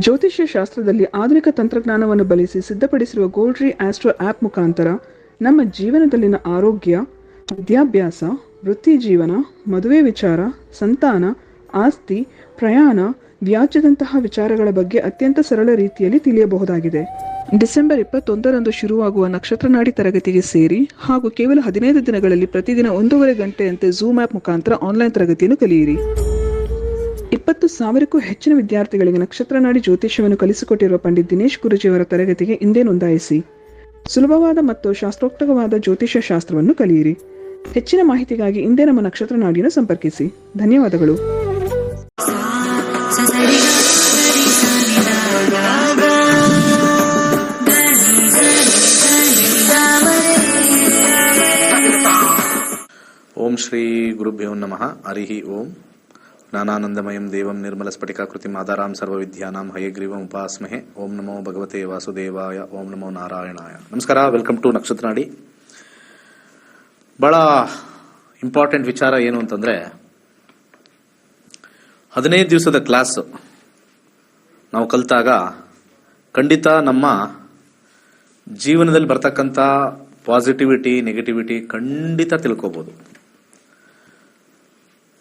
ಜ್ಯೋತಿಷ್ಯ ಶಾಸ್ತ್ರದಲ್ಲಿ ಆಧುನಿಕ ತಂತ್ರಜ್ಞಾನವನ್ನು ಬಳಸಿ ಸಿದ್ಧಪಡಿಸಿರುವ ಗೋಲ್ಡ್ರಿ ಆಸ್ಟ್ರೋ ಆ್ಯಪ್ ಮುಖಾಂತರ ನಮ್ಮ ಜೀವನದಲ್ಲಿನ ಆರೋಗ್ಯ, ವಿದ್ಯಾಭ್ಯಾಸ, ವೃತ್ತಿ ಜೀವನ, ಮದುವೆ ವಿಚಾರ, ಸಂತಾನ, ಆಸ್ತಿ, ಪ್ರಯಾಣ, ವ್ಯಾಜ್ಯದಂತಹ ವಿಚಾರಗಳ ಬಗ್ಗೆ ಅತ್ಯಂತ ಸರಳ ರೀತಿಯಲ್ಲಿ ತಿಳಿಯಬಹುದಾಗಿದೆ. ಡಿಸೆಂಬರ್ 21ರಂದು ಶುರುವಾಗುವ ನಕ್ಷತ್ರನಾಡಿ ತರಗತಿಗೆ ಸೇರಿ ಹಾಗೂ ಕೇವಲ 15 ದಿನಗಳಲ್ಲಿ ಪ್ರತಿದಿನ 1.5 ಗಂಟೆಯಂತೆ ಝೂಮ್ ಆ್ಯಪ್ ಮುಖಾಂತರ ಆನ್ಲೈನ್ ತರಗತಿಯನ್ನು ಕಲಿಯಿರಿ. 20,000ಕ್ಕೂ ಹೆಚ್ಚಿನ ವಿದ್ಯಾರ್ಥಿಗಳಿಗೆ ನಕ್ಷತ್ರನಾಡಿ ಜ್ಯೋತಿಷ್ಯವನ್ನು ಕಲಿಸಿಕೊಟ್ಟಿರುವ ಪಂಡಿತ್ ದಿನೇಶ್ ಗುರುಜಿಯವರ ತರಗತಿಗೆ ಇಂದೇ ನೋಂದಾಯಿಸಿ. ಸುಲಭವಾದ ಮತ್ತು ಶಾಸ್ತ್ರೋಕ್ತವಾದ ಜ್ಯೋತಿಷ್ಯ ಶಾಸ್ತ್ರವನ್ನು ಕಲಿಯಿರಿ. ಹೆಚ್ಚಿನ ಮಾಹಿತಿಗಾಗಿ ಇಂದೇ ನಮ್ಮ ನಕ್ಷತ್ರನಾಡಿಯನ್ನು ಸಂಪರ್ಕಿಸಿ. ಧನ್ಯವಾದಗಳು. ಓಂ ಶ್ರೀ ಗುರುಭ್ಯೋ ನಮಃ. ಹರಿ ಓಂ. ಜ್ಞಾನಾನಂದಮಯಂ ದೇವಂ ನಿರ್ಮಲಸ್ಫಟಿಕಾಕೃತಿಂ ಆಧಾರಾಂ ಸರ್ವವಿದ್ಯಾನಾಂ ಹಯಗ್ರೀವಂ ಉಪಾಸ್ಮಹೆ. ಓಂ ನಮೋ ಭಗವತೆ ವಾಸುದೇವಾಯ. ಓಂ ನಮೋ ನಾರಾಯಣಾಯ. ನಮಸ್ಕಾರ. Welcome to Nakshatranadi. ಬಹಳ ಇಂಪಾರ್ಟೆಂಟ್ ವಿಚಾರ ಏನು ಅಂತಂದ್ರೆ, 15 ದಿವಸದ ಕ್ಲಾಸ್ ನಾವು ಕಲಿತಾಗ ಖಂಡಿತ ನಮ್ಮ ಜೀವನದಲ್ಲಿ ಬರ್ತಕ್ಕಂಥ ಪಾಸಿಟಿವಿಟಿ, ನೆಗೆಟಿವಿಟಿ ಖಂಡಿತ ತಿಳ್ಕೋಬಹುದು.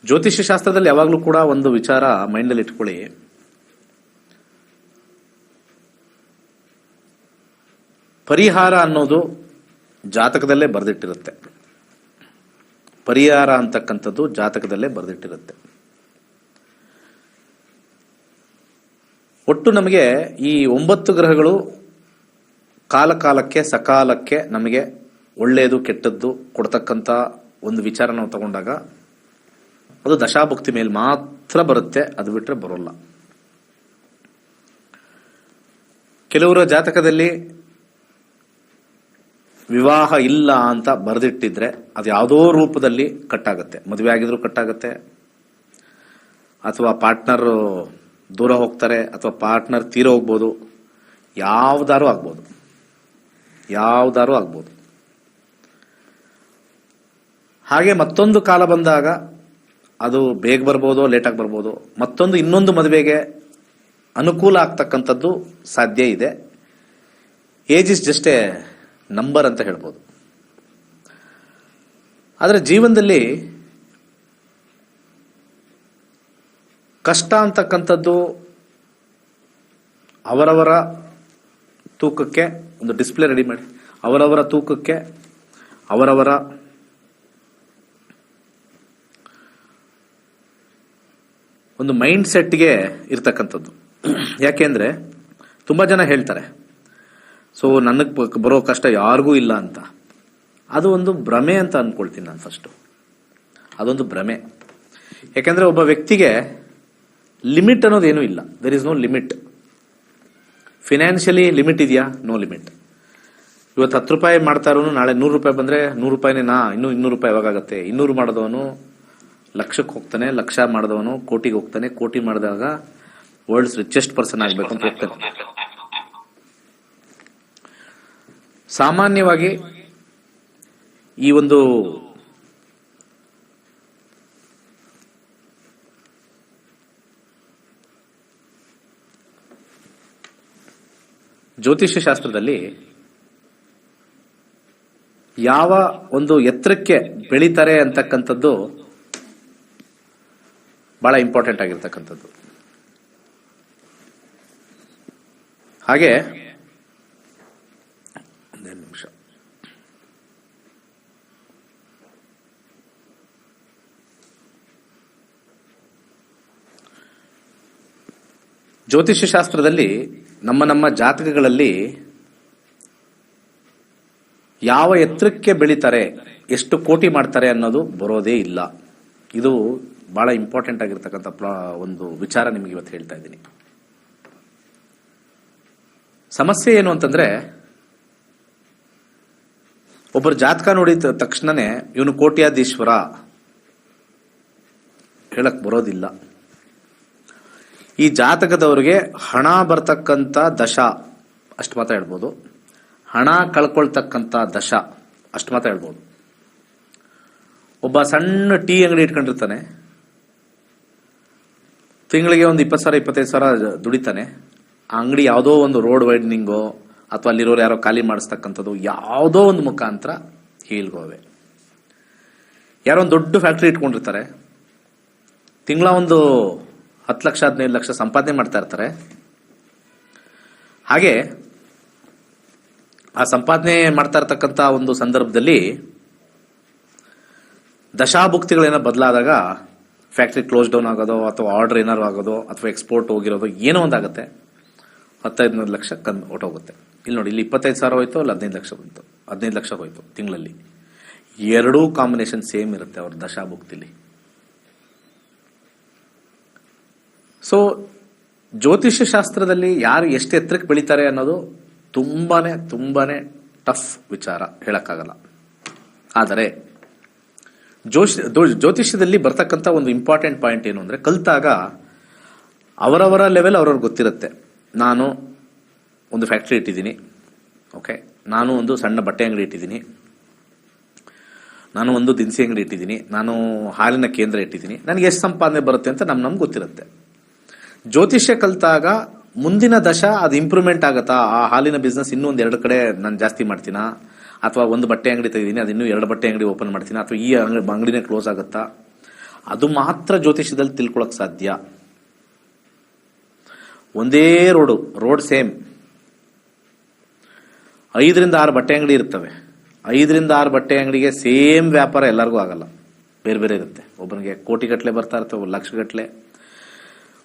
ಜ್ಯೋತಿಷ್ಯ ಶಾಸ್ತ್ರದಲ್ಲಿ ಯಾವಾಗಲೂ ಕೂಡ ಒಂದು ವಿಚಾರ ಮೈಂಡಲ್ಲಿ ಇಟ್ಕೊಳ್ಳಿ. ಪರಿಹಾರ ಅನ್ನೋದು ಜಾತಕದಲ್ಲೇ ಬರೆದಿಟ್ಟಿರುತ್ತೆ. ಪರಿಹಾರ ಅಂತಕ್ಕಂಥದ್ದು ಜಾತಕದಲ್ಲೇ ಬರೆದಿಟ್ಟಿರುತ್ತೆ. ಒಟ್ಟು ನಮಗೆ ಈ 9 ಗ್ರಹಗಳು ಕಾಲಕ್ಕೆ ಸಕಾಲಕ್ಕೆ ನಮಗೆ ಒಳ್ಳೆಯದು ಕೆಟ್ಟದ್ದು ಕೊಡ್ತಕ್ಕಂಥ ಒಂದು ವಿಚಾರ ನಾವು ತಗೊಂಡಾಗ ಅದು ದಶಾಭುಕ್ತಿ ಮೇಲೆ ಮಾತ್ರ ಬರುತ್ತೆ, ಅದು ಬಿಟ್ಟರೆ ಬರೋಲ್ಲ. ಕೆಲವರ ಜಾತಕದಲ್ಲಿ ವಿವಾಹ ಇಲ್ಲ ಅಂತ ಬರೆದಿಟ್ಟಿದ್ರೆ ಅದು ಯಾವುದೋ ರೂಪದಲ್ಲಿ ಕಟ್ಟಾಗತ್ತೆ. ಮದುವೆ ಆಗಿದ್ರು ಕಟ್ಟಾಗತ್ತೆ, ಅಥವಾ ಪಾರ್ಟ್ನರ್ ದೂರ ಹೋಗ್ತಾರೆ, ಅಥವಾ ಪಾರ್ಟ್ನರ್ ತೀರ ಹೋಗ್ಬೋದು, ಯಾವ್ದಾರು ಆಗ್ಬೋದು. ಹಾಗೆ ಮತ್ತೊಂದು ಕಾಲ ಬಂದಾಗ ಅದು ಬೇಗ ಬರ್ಬೋದು, ಲೇಟಾಗಿ ಬರ್ಬೋದು. ಇನ್ನೊಂದು ಮದುವೆಗೆ ಅನುಕೂಲ ಆಗ್ತಕ್ಕಂಥದ್ದು ಸಾಧ್ಯ ಇದೆ. Age is just A number ಅಂತ ಹೇಳ್ಬೋದು. ಆದರೆ ಜೀವನದಲ್ಲಿ ಕಷ್ಟ ಅಂತಕ್ಕಂಥದ್ದು ಅವರವರ ತೂಕಕ್ಕೆ ಒಂದು ಡಿಸ್ಪ್ಲೇ ರೆಡಿ ಮಾಡಿ, ಅವರವರ ತೂಕಕ್ಕೆ ಅವರವರ ಒಂದು ಮೈಂಡ್ ಸೆಟ್ಗೆ ಇರ್ತಕ್ಕಂಥದ್ದು. ಯಾಕೆಂದ್ರೆ ತುಂಬಾ ಜನ ಹೇಳ್ತಾರೆ, ಸೊ ನನಗೆ ಬರೋ ಕಷ್ಟ ಯಾರಿಗೂ ಇಲ್ಲ ಅಂತ. ಅದು ಒಂದು ಭ್ರಮೆ ಅಂತ ಅನ್ಕೊಳ್ತೀನಿ ನಾನು ಫಸ್ಟ್. ಅದೊಂದು ಭ್ರಮೆ. ಯಾಕೆಂದ್ರೆ ಒಬ್ಬ ವ್ಯಕ್ತಿಗೆ ಲಿಮಿಟ್ ಅನ್ನೋದೇನೂ ಇಲ್ಲ. There is no limit. Financially limit ಇದೆಯಾ? No limit. ಇವತ್ತು 10 ರೂಪಾಯಿ ಮಾಡ್ತಾ ಇರೋನು ನಾಳೆ 100 ರೂಪಾಯಿ ಬಂದ್ರೆ 100 ರೂಪಾಯಿನೇ ಇನ್ನು 200 ರೂಪಾಯಿ ಯಾವಾಗತ್ತೆ? 200 ಮಾಡಿದವನು ಲಕ್ಷಕ್ಕೆ ಹೋಗ್ತಾನೆ, ಲಕ್ಷ ಮಾಡಿದವನು ಕೋಟಿಗೆ ಹೋಗ್ತಾನೆ, ಕೋಟಿ ಮಾಡಿದಾಗ ವರ್ಲ್ಡ್ಸ್ ರಿಚೆಸ್ಟ್ ಪರ್ಸನ್ ಆಗ್ಬೇಕು ಅಂತ ಹೋಗ್ತಾನೆ. ಸಾಮಾನ್ಯವಾಗಿ ಈ ಒಂದು ಜ್ಯೋತಿಷ್ಯ ಶಾಸ್ತ್ರದಲ್ಲಿ ಯಾವ ಒಂದು ಎತ್ತರಕ್ಕೆ ಬೆಳೀತಾರೆ ಅಂತಕ್ಕಂಥದ್ದು ಬಹಳ ಇಂಪಾರ್ಟೆಂಟ್ ಆಗಿರ್ತಕ್ಕಂಥದ್ದು. ಹಾಗೆ ಒಂದೇ ನಿಮಿಷ. ಜ್ಯೋತಿಷ್ಯ ಶಾಸ್ತ್ರದಲ್ಲಿ ನಮ್ಮ ಜಾತಕಗಳಲ್ಲಿ ಯಾವ ಎತ್ತರಕ್ಕೆ ಬೆಳೀತಾರೆ, ಎಷ್ಟು ಕೋಟಿ ಮಾಡ್ತಾರೆ ಅನ್ನೋದು ಬರೋದೇ ಇಲ್ಲ. ಇದು ಬಹಳ ಇಂಪಾರ್ಟೆಂಟ್ ಆಗಿರ್ತಕ್ಕಂಥ ಒಂದು ವಿಚಾರ ನಿಮಗೆ ಇವತ್ತು ಹೇಳ್ತಾ ಇದ್ದೀನಿ. ಸಮಸ್ಯೆ ಏನು ಅಂತಂದ್ರೆ, ಒಬ್ಬರು ಜಾತಕ ನೋಡಿದ ತಕ್ಷಣನೇ ಇವನು ಕೋಟ್ಯಾಧೀಶ್ವರ ಹೇಳಕ್ ಬರೋದಿಲ್ಲ. ಈ ಜಾತಕದವರಿಗೆ ಹಣ ಬರ್ತಕ್ಕಂಥ ದಶ ಅಷ್ಟು ಮಾತ್ರ ಹೇಳ್ಬೋದು, ಹಣ ಕಳ್ಕೊಳ್ತಕ್ಕಂಥ ದಶ ಅಷ್ಟು ಮಾತ್ರ ಹೇಳ್ಬೋದು. ಒಬ್ಬ ಸಣ್ಣ ಟೀ ಅಂಗಡಿ ಇಟ್ಕೊಂಡಿರ್ತಾನೆ, ತಿಂಗಳಿಗೆ ಒಂದು 20,000 25,000 ದುಡಿತಾನೆ. ಆ ಅಂಗಡಿ ಯಾವುದೋ ಒಂದು ರೋಡ್ ವೈಡ್ನಿಂಗೋ ಅಥವಾ ಅಲ್ಲಿರೋರು ಯಾರೋ ಖಾಲಿ ಮಾಡಿಸ್ತಕ್ಕಂಥದ್ದು ಯಾವುದೋ ಒಂದು ಮುಖಾಂತರ ಹೀಲ್ಗೋವೆ. ಯಾರೋ ಒಂದು ದೊಡ್ಡ ಫ್ಯಾಕ್ಟ್ರಿ ಇಟ್ಕೊಂಡಿರ್ತಾರೆ, ತಿಂಗಳ ಒಂದು 10 ಲಕ್ಷ 15 ಲಕ್ಷ ಸಂಪಾದನೆ ಮಾಡ್ತಾ ಇರ್ತಾರೆ. ಹಾಗೆ ಆ ಸಂಪಾದನೆ ಮಾಡ್ತಾ ಇರ್ತಕ್ಕಂಥ ಒಂದು ಸಂದರ್ಭದಲ್ಲಿ ದಶಾಭುಕ್ತಿಗಳೇನೋ ಬದಲಾದಾಗ ಫ್ಯಾಕ್ಟ್ರಿ ಕ್ಲೋಸ್ ಡೌನ್ ಆಗೋದು ಅಥವಾ ಆರ್ಡರ್ ಏನಾರು ಆಗೋದು ಅಥವಾ ಎಕ್ಸ್ಪೋರ್ಟ್ ಹೋಗಿರೋದು ಏನೋ ಒಂದಾಗುತ್ತೆ, 15 ಲಕ್ಷ ಹೊಟ್ಟೋಗುತ್ತೆ. ಇಲ್ಲಿ ನೋಡಿ, ಇಲ್ಲಿ 25,000 ಹೋಯ್ತು, ಅಲ್ಲಿ 15 ಲಕ್ಷ ಬಂತು, 15 ಲಕ್ಷ ಹೋಯ್ತು ತಿಂಗಳಲ್ಲಿ. ಎರಡೂ ಕಾಂಬಿನೇಷನ್ ಸೇಮ್ ಇರುತ್ತೆ ಅವ್ರ ದಶಾಭುಕ್ತಿಲಿ. ಸೊ ಜ್ಯೋತಿಷ್ಯ ಶಾಸ್ತ್ರದಲ್ಲಿ ಯಾರು ಎಷ್ಟು ಎತ್ತರಕ್ಕೆ ಬೆಳೀತಾರೆ ಅನ್ನೋದು ತುಂಬಾನೇ ಟಫ್ ವಿಚಾರ, ಹೇಳಕ್ಕಾಗಲ್ಲ. ಆದರೆ ಜ್ಯೋತಿಷ್ಯದಲ್ಲಿ ಬರ್ತಕ್ಕಂಥ ಒಂದು ಇಂಪಾರ್ಟೆಂಟ್ ಪಾಯಿಂಟ್ ಏನು ಅಂದ್ರೆ, ಕಲ್ತಾಗ ಅವರವರ ಲೆವೆಲ್ ಅವ್ರವ್ರಿಗೆ ಗೊತ್ತಿರುತ್ತೆ. ನಾನು ಒಂದು ಫ್ಯಾಕ್ಟ್ರಿ ಇಟ್ಟಿದ್ದೀನಿ, ಓಕೆ, ನಾನು ಒಂದು ಸಣ್ಣ ಬಟ್ಟೆ ಅಂಗಡಿ ಇಟ್ಟಿದ್ದೀನಿ, ನಾನು ಒಂದು ದಿನಸಿ ಅಂಗಡಿ ಇಟ್ಟಿದ್ದೀನಿ, ನಾನು ಹಾಲಿನ ಕೇಂದ್ರ ಇಟ್ಟಿದ್ದೀನಿ, ನನಗೆ ಎಷ್ಟು ಸಂಪಾದನೆ ಬರುತ್ತೆ ಅಂತ ನಮ್ಗೆ ಗೊತ್ತಿರುತ್ತೆ. ಜ್ಯೋತಿಷ್ಯ ಕಲ್ತಾಗ ಮುಂದಿನ ದಶ ಅದು ಇಂಪ್ರೂವ್ಮೆಂಟ್ ಆಗುತ್ತಾ, ಆ ಹಾಲಿನ ಬಿಸ್ನೆಸ್ ಇನ್ನೂ ಒಂದು 2 ಕಡೆ ನಾನು ಜಾಸ್ತಿ ಮಾಡ್ತೀನಾ, ಅಥವಾ ಒಂದು ಬಟ್ಟೆ ಅಂಗಡಿ ತೆಗೆದೀನಿ ಅದು ಇನ್ನೂ 2 ಬಟ್ಟೆ ಅಂಗಡಿ ಓಪನ್ ಮಾಡ್ತೀನಿ, ಅಥವಾ ಈ ಅಂಗಡಿನೇ ಕ್ಲೋಸ್ ಆಗುತ್ತಾ, ಅದು ಮಾತ್ರ ಜ್ಯೋತಿಷ್ಯದಲ್ಲಿ ತಿಳ್ಕೊಳಕ್ ಸಾಧ್ಯ. ಒಂದೇ ರೋಡ್ ಸೇಮ್ 5 ರಿಂದ 6 ಬಟ್ಟೆ ಅಂಗಡಿ ಇರ್ತವೆ. 5 ರಿಂದ 6 ಬಟ್ಟೆ ಅಂಗಡಿಗೆ ಸೇಮ್ ವ್ಯಾಪಾರ ಎಲ್ಲರಿಗೂ ಆಗಲ್ಲ, ಬೇರೆ ಬೇರೆ ಇರುತ್ತೆ. ಒಬ್ಬನಿಗೆ ಕೋಟಿಗಟ್ಟಲೆ ಬರ್ತಾ ಇರ್ತವೆ, 1 ಲಕ್ಷಗಟ್ಟಲೆ.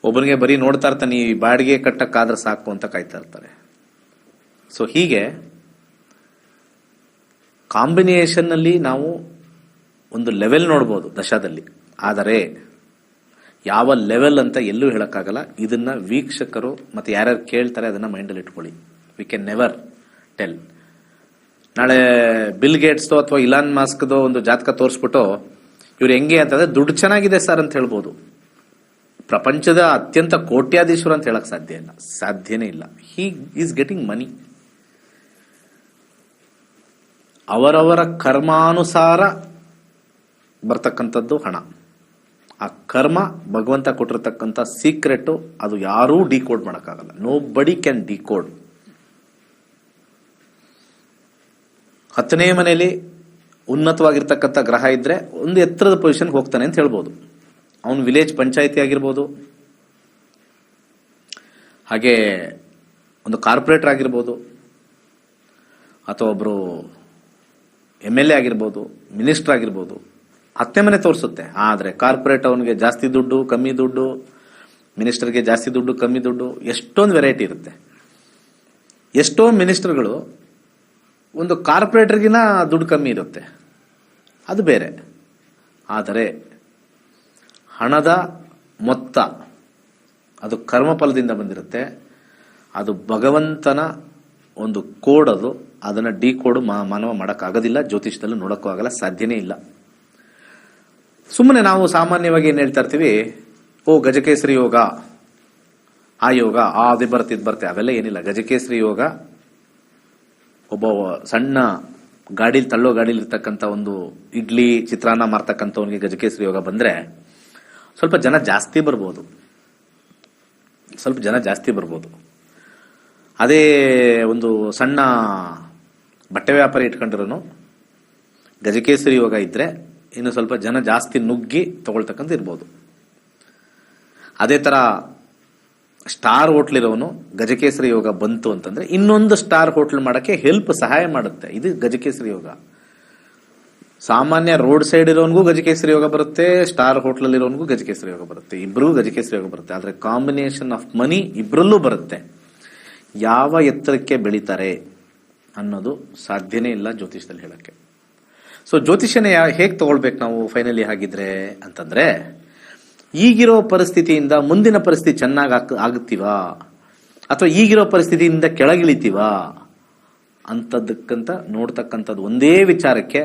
ಒಬ್ಬನಿಗೆ ಬರೀ ನೋಡ್ತಾ ಇರ್ತಾನೆ, ಈ ಬಾಡಿಗೆ ಕಟ್ಟಕ್ಕಾದ್ರೆ ಸಾಕು ಅಂತ ಕಾಯ್ತಾ ಇರ್ತಾರೆ. ಸೊ ಹೀಗೆ ಕಾಂಬಿನೇಷನ್ ಅಲ್ಲಿ ನಾವು ಒಂದು ಲೆವೆಲ್ ನೋಡ್ಬೋದು ದಶಾದಲ್ಲಿ, ಆದರೆ ಯಾವ ಲೆವೆಲ್ ಅಂತ ಎಲ್ಲೂ ಹೇಳಕ್ಕಾಗಲ್ಲ. ಇದನ್ನ ವೀಕ್ಷಕರು ಮತ್ತೆ ಯಾರ್ಯಾರು ಕೇಳ್ತಾರೆ ಅದನ್ನ ಮೈಂಡಲ್ಲಿ ಇಟ್ಕೊಳ್ಳಿ. We can never tell. ನಾಳೆ ಬಿಲ್ ಗೇಟ್ಸ್ದೋ ಅಥವಾ ಇಲಾನ್ ಮಾಸ್ಕ್ದೋ ಒಂದು ಜಾತಕ ತೋರಿಸ್ಬಿಟ್ಟು ಇವ್ರು ಹೆಂಗೆ ಅಂತಂದ್ರೆ ದುಡ್ಡು ಚೆನ್ನಾಗಿದೆ ಸರ್ ಅಂತ ಹೇಳ್ಬೋದು, ಪ್ರಪಂಚದ ಅತ್ಯಂತ ಕೋಟ್ಯಾಧೀಶ್ವರ ಅಂತ ಹೇಳಕ್ ಸಾಧ್ಯನೇ ಇಲ್ಲ. ಹಿ ಈಸ್ ಗೆಟಿಂಗ್ ಮನಿ. ಅವರವರ ಕರ್ಮಾನುಸಾರ ಬರ್ತಕ್ಕಂಥದ್ದು ಹಣ. ಆ ಕರ್ಮ ಭಗವಂತ ಕೊಟ್ಟಿರ್ತಕ್ಕಂಥ ಸೀಕ್ರೆಟ್, ಅದು ಯಾರೂ ಡಿಕೋಡ್ ಮಾಡಕ್ಕಾಗಲ್ಲ. ನೋ ಬಡಿ ಕ್ಯಾನ್ ಡಿಕೋಡ್. 10ನೇ ಮನೆಯಲ್ಲಿ ಉನ್ನತವಾಗಿರ್ತಕ್ಕಂಥ ಗ್ರಹ ಇದ್ರೆ ಒಂದು ಎತ್ತರದ ಪೊಸಿಷನ್ಗೆ ಹೋಗ್ತಾನೆ ಅಂತ ಹೇಳ್ಬೋದು. ಅವನು ವಿಲೇಜ್ ಪಂಚಾಯಿತಿ ಆಗಿರ್ಬೋದು, ಹಾಗೆ ಒಂದು ಕಾರ್ಪೊರೇಟರ್ ಆಗಿರ್ಬೋದು, ಅಥವಾ ಒಬ್ರು MLA ಆಗಿರ್ಬೋದು, ಮಿನಿಸ್ಟರ್ ಆಗಿರ್ಬೋದು. 10ನೇ ಮನೆ ತೋರಿಸುತ್ತೆ. ಆದ್ರೆ ಕಾರ್ಪೊರೇಟ್ ಅವನಿಗೆ ಜಾಸ್ತಿ ದುಡ್ಡು ಕಮ್ಮಿ ದುಡ್ಡು, ಮಿನಿಸ್ಟರ್ಗೆ ಜಾಸ್ತಿ ದುಡ್ಡು ಕಮ್ಮಿ ದುಡ್ಡು, ಎಷ್ಟೊಂದು ವೆರೈಟಿ ಇರುತ್ತೆ. ಎಷ್ಟೋ ಮಿನಿಸ್ಟರ್ಗಳು ಒಂದು ಕಾರ್ಪೊರೇಟರ್ಗಿನ ದುಡ್ಡು ಕಮ್ಮಿ ಇರುತ್ತೆ, ಅದು ಬೇರೆ. ಆದರೆ ಹಣದ ಮೊತ್ತ ಅದು ಕರ್ಮಫಲದಿಂದ ಬಂದಿರುತ್ತೆ. ಅದು ಭಗವಂತನ ಒಂದು ಕೋಡ್, ಅದು ಅದನ್ನ ಡಿಕೋಡ್ ಮಾನವ ಮಾಡೋಕ್ಕಾಗೋದಿಲ್ಲ, ಜ್ಯೋತಿಷದಲ್ಲಿ ನೋಡೋಕ್ಕೂ ಆಗಲ್ಲ, ಸಾಧ್ಯನೇ ಇಲ್ಲ. ಸುಮ್ಮನೆ ನಾವು ಸಾಮಾನ್ಯವಾಗಿ ಏನ್ ಹೇಳ್ತಾ ಇರ್ತೀವಿ, ಓ ಗಜಕೇಸರಿ ಯೋಗ, ಆ ಯೋಗ, ಅದು ಬರುತ್ತೆ ಇದು ಬರುತ್ತೆ, ಅವೆಲ್ಲ ಏನಿಲ್ಲ. ಗಜಕೇಸರಿ ಯೋಗ ಒಬ್ಬ ಸಣ್ಣ ಗಾಡಿಲಿ ತಳ್ಳೋ ಗಾಡಿಲಿ ಇರ್ತಕ್ಕಂಥ ಒಂದು ಇಡ್ಲಿ ಚಿತ್ರಾನ್ನ ಮಾರ್ತಕ್ಕಂಥವನಿಗೆ ಗಜಕೇಸರಿ ಯೋಗ ಬಂದ್ರೆ ಸ್ವಲ್ಪ ಜನ ಜಾಸ್ತಿ ಬರ್ಬೋದು. ಅದೇ ಒಂದು ಸಣ್ಣ ಬಟ್ಟೆ ವ್ಯಾಪಾರಿ ಇಟ್ಕೊಂಡಿರೋನು ಗಜಕೇಸರಿ ಯೋಗ ಇದ್ರೆ ಇನ್ನು ಸ್ವಲ್ಪ ಜನ ಜಾಸ್ತಿ ನುಗ್ಗಿ ತಗೊಳ್ತಕ್ಕಂಥ ಇರ್ಬೋದು. ಅದೇ ತರ ಸ್ಟಾರ್ ಹೋಟ್ಲ್ ಇರೋನು ಗಜಕೇಸರಿ ಯೋಗ ಬಂತು ಅಂತಂದ್ರೆ ಇನ್ನೊಂದು ಸ್ಟಾರ್ ಹೋಟ್ಲ್ ಮಾಡಕ್ಕೆ ಸಹಾಯ ಮಾಡುತ್ತೆ. ಇದು ಗಜಕೇಸರಿ ಯೋಗ. ಸಾಮಾನ್ಯ ರೋಡ್ ಸೈಡ್ ಇರೋನ್ಗೂ ಗಜಕೇಸರಿ ಯೋಗ ಬರುತ್ತೆ, ಸ್ಟಾರ್ ಹೋಟ್ಲ್ ಇರೋನ್ಗೂ ಗಜಕೇಸರಿ ಯೋಗ ಬರುತ್ತೆ, ಇಬ್ರಿಗೂ ಗಜಕೇಸರಿ ಯೋಗ ಬರುತ್ತೆ. ಆದ್ರೆ ಕಾಂಬಿನೇಷನ್ ಆಫ್ ಮನಿ ಇಬ್ರಲ್ಲೂ ಬರುತ್ತೆ. ಯಾವ ಎತ್ತರಕ್ಕೆ ಬೆಳೀತಾರೆ ಅನ್ನೋದು ಸಾಧ್ಯನೇ ಇಲ್ಲ ಜ್ಯೋತಿಷದಲ್ಲಿ ಹೇಳಕ್ಕೆ. ಸೊ ಜ್ಯೋತಿಷ್ಯನೇ ಹೇಗೆ ತಗೊಳ್ಬೇಕು ನಾವು ಫೈನಲಿ ಹಾಗಿದ್ರೆ ಅಂತಂದ್ರೆ, ಈಗಿರೋ ಪರಿಸ್ಥಿತಿಯಿಂದ ಮುಂದಿನ ಪರಿಸ್ಥಿತಿ ಚೆನ್ನಾಗಿ ಆಗುತ್ತೀವಾ ಅಥವಾ ಈಗಿರೋ ಪರಿಸ್ಥಿತಿಯಿಂದ ಕೆಳಗಿಳಿತೀವಾ ಅಂತದಕ್ಕಂತ ನೋಡ್ತಕ್ಕಂಥದ್ದು ಒಂದೇ ವಿಚಾರಕ್ಕೆ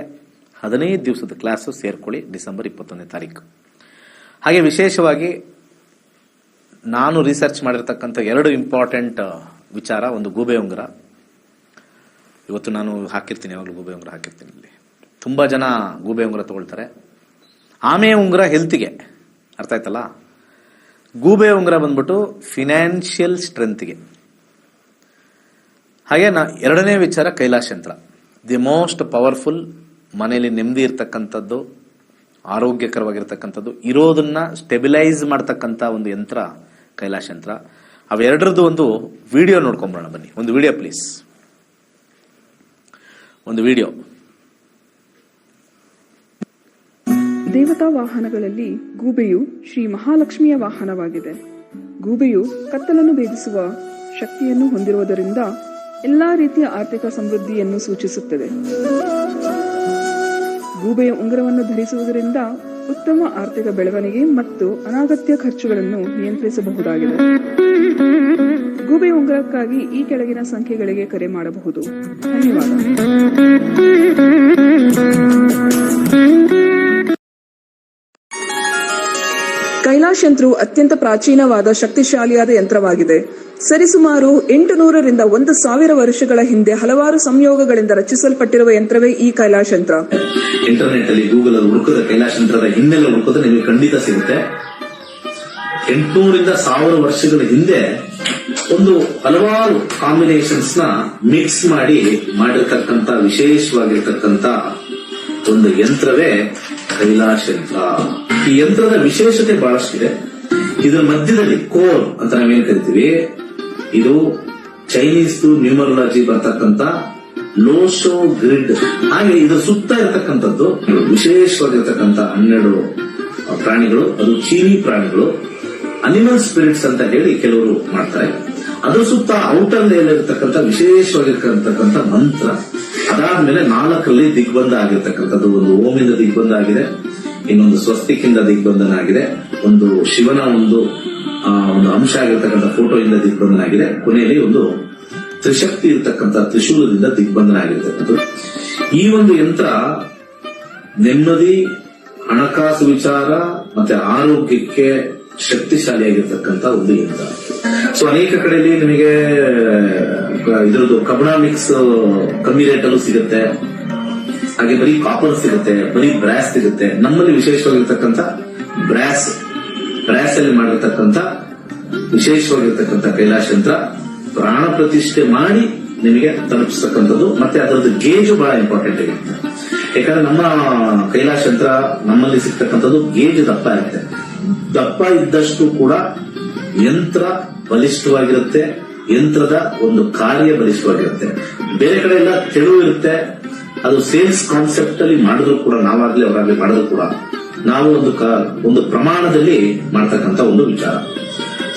15 ದಿವಸದ ಕ್ಲಾಸು ಸೇರ್ಕೊಳ್ಳಿ, ಡಿಸೆಂಬರ್ 21ನೇ ತಾರೀಕು. ಹಾಗೆ ವಿಶೇಷವಾಗಿ ನಾನು ರಿಸರ್ಚ್ ಮಾಡಿರ್ತಕ್ಕಂಥ 2 ಇಂಪಾರ್ಟೆಂಟ್ ವಿಚಾರ. ಒಂದು ಗೂಬೆ ಉಂಗುರ, ಇವತ್ತು ನಾನು ಹಾಕಿರ್ತೀನಿ, ಯಾವಾಗಲೂ ಗೂಬೆ ಉಂಗುರ ಹಾಕಿರ್ತೀನಿ. ಇಲ್ಲಿ ತುಂಬಾ ಜನ ಗೂಬೆ ಉಂಗುರ ತಗೊಳ್ತಾರೆ. ಆಮೆ ಉಂಗುರ ಹೆಲ್ತ್ಗೆ, ಅರ್ಥ ಆಯ್ತಲ್ಲ. ಗೂಬೆ ಉಂಗುರ ಬಂದ್ಬಿಟ್ಟು ಫಿನಾನ್ಷಿಯಲ್ ಸ್ಟ್ರೆಂತ್ಗೆ, ಹಾಗೆ ಎರಡನೇ ವಿಚಾರ ಕೈಲಾಶ ಯಂತ್ರ. ದಿ ಮೋಸ್ಟ್ ಪವರ್ಫುಲ್, ಮನೆಯಲ್ಲಿ ನೆಮ್ಮದಿ ಇರ್ತಕ್ಕಂಥದ್ದು, ಆರೋಗ್ಯಕರವಾಗಿರ್ತಕ್ಕಂಥದ್ದು, ಇರೋದನ್ನ ಸ್ಟೆಬಿಲೈಸ್ ಮಾಡ್ತಕ್ಕಂಥ ಒಂದು ಯಂತ್ರ ಕೈಲಾಶ ಯಂತ್ರ. ಅವೆರಡರದ್ದು ಒಂದು ವಿಡಿಯೋ ನೋಡ್ಕೊಂಬರೋಣ ಬನ್ನಿ. ಒಂದು ವಿಡಿಯೋ ಪ್ಲೀಸ್, ಒಂದು ವಿಡಿಯೋ. ದೇವತಾ ವಾಹನಗಳಲ್ಲಿ ಗೂಬೆಯು ಶ್ರೀ ಮಹಾಲಕ್ಷ್ಮಿಯ ವಾಹನವಾಗಿದೆ. ಗೂಬೆಯು ಕತ್ತಲನ್ನು ಭೇದಿಸುವ ಶಕ್ತಿಯನ್ನು ಹೊಂದಿರುವುದರಿಂದ ಎಲ್ಲಾ ರೀತಿಯ ಆರ್ಥಿಕ ಸಮೃದ್ಧಿಯನ್ನು ಸೂಚಿಸುತ್ತದೆ. ಗೂಬೆಯ ಉಂಗುರವನ್ನು ಧರಿಸುವುದರಿಂದ ಉತ್ತಮ ಆರ್ಥಿಕ ಬೆಳವಣಿಗೆ ಮತ್ತು ಅನಗತ್ಯ ಖರ್ಚುಗಳನ್ನು ನಿಯಂತ್ರಿಸಬಹುದಾಗಿದೆ. ಗೂಬೆಯ ಉಂಗುರಕ್ಕಾಗಿ ಈ ಕೆಳಗಿನ ಸಂಖ್ಯೆಗಳಿಗೆ ಕರೆ ಮಾಡಬಹುದು. ಧನ್ಯವಾದ. ಕೈಲಾಶ್ ಯಂತ್ರವು ಅತ್ಯಂತ ಪ್ರಾಚೀನವಾದ ಶಕ್ತಿಶಾಲಿಯಾದ ಯಂತ್ರವಾಗಿದೆ. ಸರಿಸುಮಾರು 800ರಿಂದ 1000 ವರ್ಷಗಳ ಹಿಂದೆ ಹಲವಾರು ಸಂಯೋಗಗಳಿಂದ ರಚಿಸಲ್ಪಟ್ಟಿರುವ ಯಂತ್ರವೇ ಈ ಕೈಲಾಶ್ ಯಂತ್ರ. ಇಂಟರ್ನೆಟ್ ಅಲ್ಲಿ ಗೂಗಲ್ ಅಲ್ಲಿ ಹುಡುಕದ ಕೈಲಾಶ್ ಯಂತ್ರದ ಹಿನ್ನೆಲೆ ಹುಡುಕೋದು ನಿಮಗೆ ಖಂಡಿತ ಸಿಗುತ್ತೆ. 800ರಿಂದ 1000 ವರ್ಷಗಳ ಹಿಂದೆ ಒಂದು ಹಲವಾರು ಕಾಂಬಿನೇಷನ್ಸ್ ನ ಮಿಕ್ಸ್ ಮಾಡಿರ್ತಕ್ಕಂಥ ವಿಶೇಷವಾಗಿರ್ತಕ್ಕಂಥ ಒಂದು ಯಂತ್ರವೇ ಕೈಲಾಶ್ ಯಂತ್ರ. ಈ ಯಂತ್ರದ ವಿಶೇಷತೆ ಬಹಳಷ್ಟಿದೆ. ಇದರ ಮಧ್ಯದಲ್ಲಿ ಕೋರ್ ಅಂತ ನಾವೇನ್ ಕರಿತೀವಿ, ಇದು ಚೈನೀಸ್ ನ್ಯೂಮರಾಲಜಿ ಬರ್ತಕ್ಕಂಥ ಲೋಶೋ ಗ್ರಿಡ್. ಹಾಗೆ ಇದರ ಸುತ್ತ ಇರತಕ್ಕಂಥದ್ದು ವಿಶೇಷವಾಗಿರ್ತಕ್ಕಂಥ 12 ಪ್ರಾಣಿಗಳು, ಅದು ಚೀನಿ ಪ್ರಾಣಿಗಳು, ಅನಿಮಲ್ ಸ್ಪಿರಿಟ್ಸ್ ಅಂತ ಹೇಳಿ ಕೆಲವರು ಮಾಡ್ತಾರೆ. ಅದ್ರ ಸುತ್ತ ಔಟರ್ ಲೇಯರ್ ಇರತಕ್ಕಂಥ ವಿಶೇಷವಾಗಿರ್ತಕ್ಕಂಥ ಮಂತ್ರ. ಅದಾದ್ಮೇಲೆ 4ರಲ್ಲಿ ದಿಗ್ಬಂಧ ಆಗಿರ್ತಕ್ಕಂಥದ್ದು. ಒಂದು ಓಮಿಂದ ದಿಗ್ಬಂಧ ಆಗಿದೆ, ಇನ್ನೊಂದು ಸ್ವಸ್ತಿಕಿಂದ ದಿಗ್ಬಂಧನ ಆಗಿದೆ, ಒಂದು ಶಿವನ ಒಂದು ಅಂಶ ಆಗಿರ್ತಕ್ಕಂಥ ಫೋಟೋಯಿಂದ ದಿಗ್ಬಂಧನ ಆಗಿದೆ, ಕೊನೆಯಲ್ಲಿ ಒಂದು ತ್ರಿಶಕ್ತಿ ಇರತಕ್ಕಂಥ ತ್ರಿಶೂಲದಿಂದ ದಿಗ್ಬಂಧನ ಆಗಿರ್ತಕ್ಕಂಥದ್ದು. ಈ ಒಂದು ಯಂತ್ರ ನೆಮ್ಮದಿ, ಹಣಕಾಸು ವಿಚಾರ ಮತ್ತೆ ಆರೋಗ್ಯಕ್ಕೆ ಶಕ್ತಿಶಾಲಿಯಾಗಿರ್ತಕ್ಕಂಥ ಒಂದು ಯಂತ್ರ. ಸೊ ಅನೇಕ ಕಡೆಯಲ್ಲಿ ನಿಮಗೆ ಇದ್ರದ್ದು ಕಬ್ಣ ಮಿಕ್ಸ್ ಕಮ್ಮಿ ರೇಟ್ ಅಲ್ಲೂ ಸಿಗುತ್ತೆ, ಹಾಗೆ ಬರೀ ಕಾಪರ್ ಸಿಗುತ್ತೆ, ಬರೀ ಬ್ರಾಸ್ ಸಿಗುತ್ತೆ. ನಮ್ಮಲ್ಲಿ ವಿಶೇಷವಾಗಿರ್ತಕ್ಕಂಥ ಬ್ರಾಸ್ ಅಲ್ಲಿ ಮಾಡಿರ್ತಕ್ಕಂಥ ವಿಶೇಷವಾಗಿರ್ತಕ್ಕಂಥ ಕೈಲಾಶ್ ಯಂತ್ರ ಪ್ರಾಣ ಪ್ರತಿಷ್ಠೆ ಮಾಡಿ ನಿಮಗೆ ತಲುಪಿಸ್ತಕ್ಕಂಥದ್ದು. ಮತ್ತೆ ಅದರದ್ದು ಗೇಜು ಬಹಳ ಇಂಪಾರ್ಟೆಂಟ್ ಆಗಿರುತ್ತೆ. ಯಾಕಂದ್ರೆ ನಮ್ಮ ಕೈಲಾಶ್ ಯಂತ್ರ ನಮ್ಮಲ್ಲಿ ಸಿಗ್ತಕ್ಕಂಥದ್ದು ಗೇಜ್ ದಪ್ಪ ಇರುತ್ತೆ. ದಪ್ಪ ಇದ್ದಷ್ಟು ಕೂಡ ಯಂತ್ರ ಬಲಿಷ್ಠವಾಗಿರುತ್ತೆ, ಯಂತ್ರದ ಒಂದು ಕಾರ್ಯ ಬಲಿಷ್ಠವಾಗಿರುತ್ತೆ. ಬೇರೆ ಕಡೆ ಎಲ್ಲ ತೆಳು ಇರುತ್ತೆ. ಅದು ಸೇಲ್ಸ್ ಕಾನ್ಸೆಪ್ಟ್ ಅಲ್ಲಿ ಮಾಡಿದ್ರು ಕೂಡ, ನಾವಾಗ್ಲಿ ಅವರಾಗ್ಲಿ ಮಾಡಿದ್ರು ಕೂಡ ನಾವು ಒಂದು ಪ್ರಮಾಣದಲ್ಲಿ ಮಾಡ್ತಕ್ಕಂಥ ಒಂದು ವಿಚಾರ.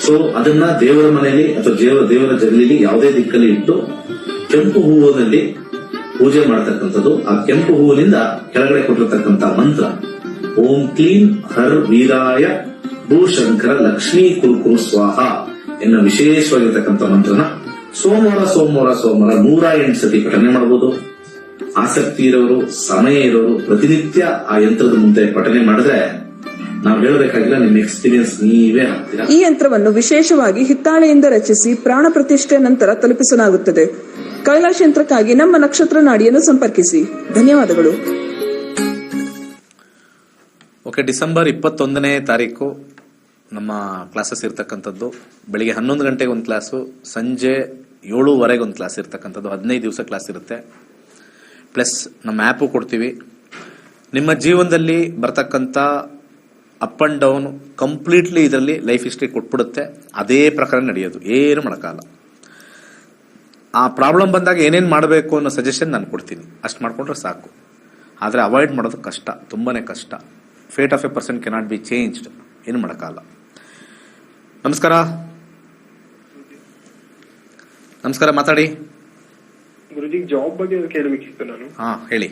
ಸೊ ಅದನ್ನ ದೇವರ ಮನೆಯಲ್ಲಿ ಅಥವಾ ದೇವರ ಜಗಲಿಲಿ ಯಾವುದೇ ದಿಕ್ಕಲ್ಲಿ ಇಟ್ಟು ಕೆಂಪು ಹೂವಿನಲ್ಲಿ ಪೂಜೆ ಮಾಡತಕ್ಕಂಥದ್ದು. ಆ ಕೆಂಪು ಹೂವಿನಿಂದ ಕೆಳಗಡೆ ಕೊಟ್ಟಿರ್ತಕ್ಕಂಥ ಮಂತ್ರ ಓಂ ಕ್ಲೀಂ ಹರ್ ವೀರಾಯ ಭೂಶಂಕರ ಲಕ್ಷ್ಮೀ ಕುರುಕುರು ಸ್ವಾಹ ಎನ್ನುವ ವಿಶೇಷವಾಗಿರ್ತಕ್ಕಂಥ ಮಂತ್ರನ ಸೋಮವಾರ 108 ಸತಿ ಪಠನೆ ಮಾಡಬಹುದು. ಆಸಕ್ತಿ ಇರೋರು, ಸಮಯ ಇರೋರು ಪ್ರತಿನಿತ್ಯ ಆ ಯಂತ್ರದ ಮುಂದೆ ಪಠನೆ ಮಾಡಿದ್ರೆ ನಾವು ಹೇಳಬೇಕಾಗಿಲ್ಲ, ನಿಮ್ಮ ಎಕ್ಸ್ಪೀರಿಯನ್ಸ್ ನೀವೇ ಹಾಕ್ತೀರಾ. ಈ ಯಂತ್ರವನ್ನು ವಿಶೇಷವಾಗಿ ಹಿತ್ತಾಳೆಯಿಂದ ರಚಿಸಿ ಪ್ರಾಣ ಪ್ರತಿಷ್ಠೆ ನಂತರ ತಲುಪಿಸಲಾಗುತ್ತದೆ. ಕೈಲಾಶ್ ಯಂತ್ರಕ್ಕಾಗಿ ನಮ್ಮ ನಕ್ಷತ್ರ ನಾಡಿಯನ್ನು ಸಂಪರ್ಕಿಸಿ. ಧನ್ಯವಾದಗಳು. ಓಕೆ, ಡಿಸೆಂಬರ್ 21ನೇ ತಾರೀಕು ನಮ್ಮ ಕ್ಲಾಸಸ್ ಇರ್ತಕ್ಕಂಥದ್ದು. ಬೆಳಿಗ್ಗೆ 11 ಗಂಟೆಗೆ ಒಂದು ಕ್ಲಾಸು, ಸಂಜೆ 7:15 ಒಂದು ಕ್ಲಾಸ್ ಇರ್ತಕ್ಕಂಥದ್ದು. 15 ದಿವಸ ಕ್ಲಾಸ್ ಇರುತ್ತೆ. ಪ್ಲಸ್ ನಮ್ಮ ಆ್ಯಪು ಕೊಡ್ತೀವಿ. ನಿಮ್ಮ ಜೀವನದಲ್ಲಿ ಬರ್ತಕ್ಕಂಥ ಅಪ್ ಅಂಡ್ ಡೌನ್ ಕಂಪ್ಲೀಟ್ಲಿ ಇದರಲ್ಲಿ ಲೈಫ್ ಹಿಸ್ಟ್ರಿ ಕೊಟ್ಬಿಡುತ್ತೆ. ಅದೇ ಪ್ರಕಾರ ನಡೆಯೋದು, ಏನು ಮಾಡೋಕ್ಕಾಗಲ್ಲ. ಆ ಪ್ರಾಬ್ಲಮ್ ಬಂದಾಗ ಏನೇನು ಮಾಡಬೇಕು ಅನ್ನೋ ಸಜೆಷನ್ ನಾನು ಕೊಡ್ತೀನಿ, ಅಷ್ಟು ಮಾಡ್ಕೊಂಡ್ರೆ ಸಾಕು. ಆದರೆ ಅವಾಯ್ಡ್ ಮಾಡೋದು ಕಷ್ಟ, ತುಂಬಾನೇ ಕಷ್ಟ. Fate of A person cannot be changed, ಏನು ಮಾಡೋಕ್ಕಾಗಲ್ಲ. ನಮಸ್ಕಾರ, ಮಾತಾಡಿ ಗುರುಜಿ. ಜಾಬ್ ಬಗ್ಗೆ ಕೇಳಬೇಕಿತ್ತು ನಾನು. ಹೇಳಿ.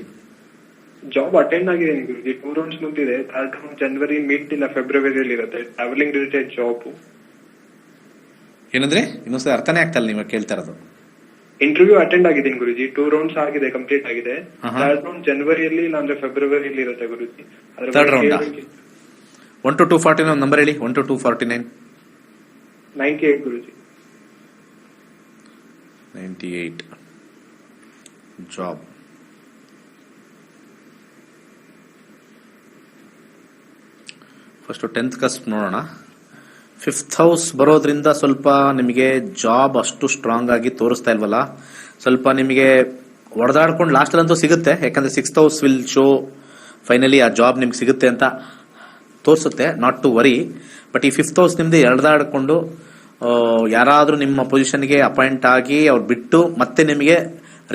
ಜಾಬ್ ಅಟೆಂಡ್ ಆಗಿದ್ದೇನೆ ಗುರುಜಿ. 2 ರೌಂಡ್ಸ್ ಮುಂದಿದೆ. 3rd ರೌಂಡ್ ಜನವರಿ ಮಿಡ್ ಇಲ್ಲ ಫೆಬ್ರವರಿಯಲ್ಲಿ ಇರುತ್ತೆ. Travelling related job. ಏನಂದ್ರೆ ಇನ್ನೊಂದ್ಸಲ ಅರ್ಥನೇ ಆಗ್ತಲ್ಲ ನೀವು ಕೇಳ್ತಾ ಇರೋದು. ಇಂಟರ್ವ್ಯೂ ಅಟೆಂಡ್ ಆಗಿದ್ದೀನಿ ಗುರುಜಿ. 2 ರೌಂಡ್ಸ್ ಆಗಿದೆ, ಕಂಪ್ಲೀಟ್ ಆಗಿದೆ. 3rd ರೌಂಡ್ ಜನವರಿಯಲ್ಲಿ ಇಲ್ಲ ಅಂದ್ರೆ ಫೆಬ್ರವರಿಯಲ್ಲಿ ಇರುತ್ತೆ ಗುರುಜಿ. 3rd ರೌಂಡ್ 1 to 249 ನಂಬರ್ ಹೇಳಿ. 1 to 249. 98 Guruji. 98 job. First 10th cusp ನೋಡೋಣ. 5th ಹೌಸ್ ಬರೋದ್ರಿಂದ ಸ್ವಲ್ಪ ನಿಮಗೆ ಜಾಬ್ ಅಷ್ಟು ಸ್ಟ್ರಾಂಗ್ ಆಗಿ ತೋರಿಸ್ತಾ ಇಲ್ವಲ್ಲ. ಸ್ವಲ್ಪ ನಿಮಗೆ ಹೊಡೆದಾಡ್ಕೊಂಡು ಲಾಸ್ಟಲ್ಲಂತೂ ಸಿಗುತ್ತೆ, ಯಾಕಂದ್ರೆ 6th house will show finally ಆ ಜಾಬ್ ನಿಮ್ಗೆ ಸಿಗುತ್ತೆ ಅಂತ ತೋರಿಸುತ್ತೆ, ನಾಟ್ ಟು ವರಿ. ಬಟ್ ಈ 5th ಹೌಸ್ ನಿಮ್ದು ಎಳೆದಾಡ್ಕೊಂಡು ಯಾರಾದ್ರೂ ನಿಮ್ಮ ಪೊಸಿಷನ್ಗೆ ಅಪಾಯಿಂಟ್ ಆಗಿ ಅವ್ರು ಬಿಟ್ಟು ಮತ್ತೆ ನಿಮಗೆ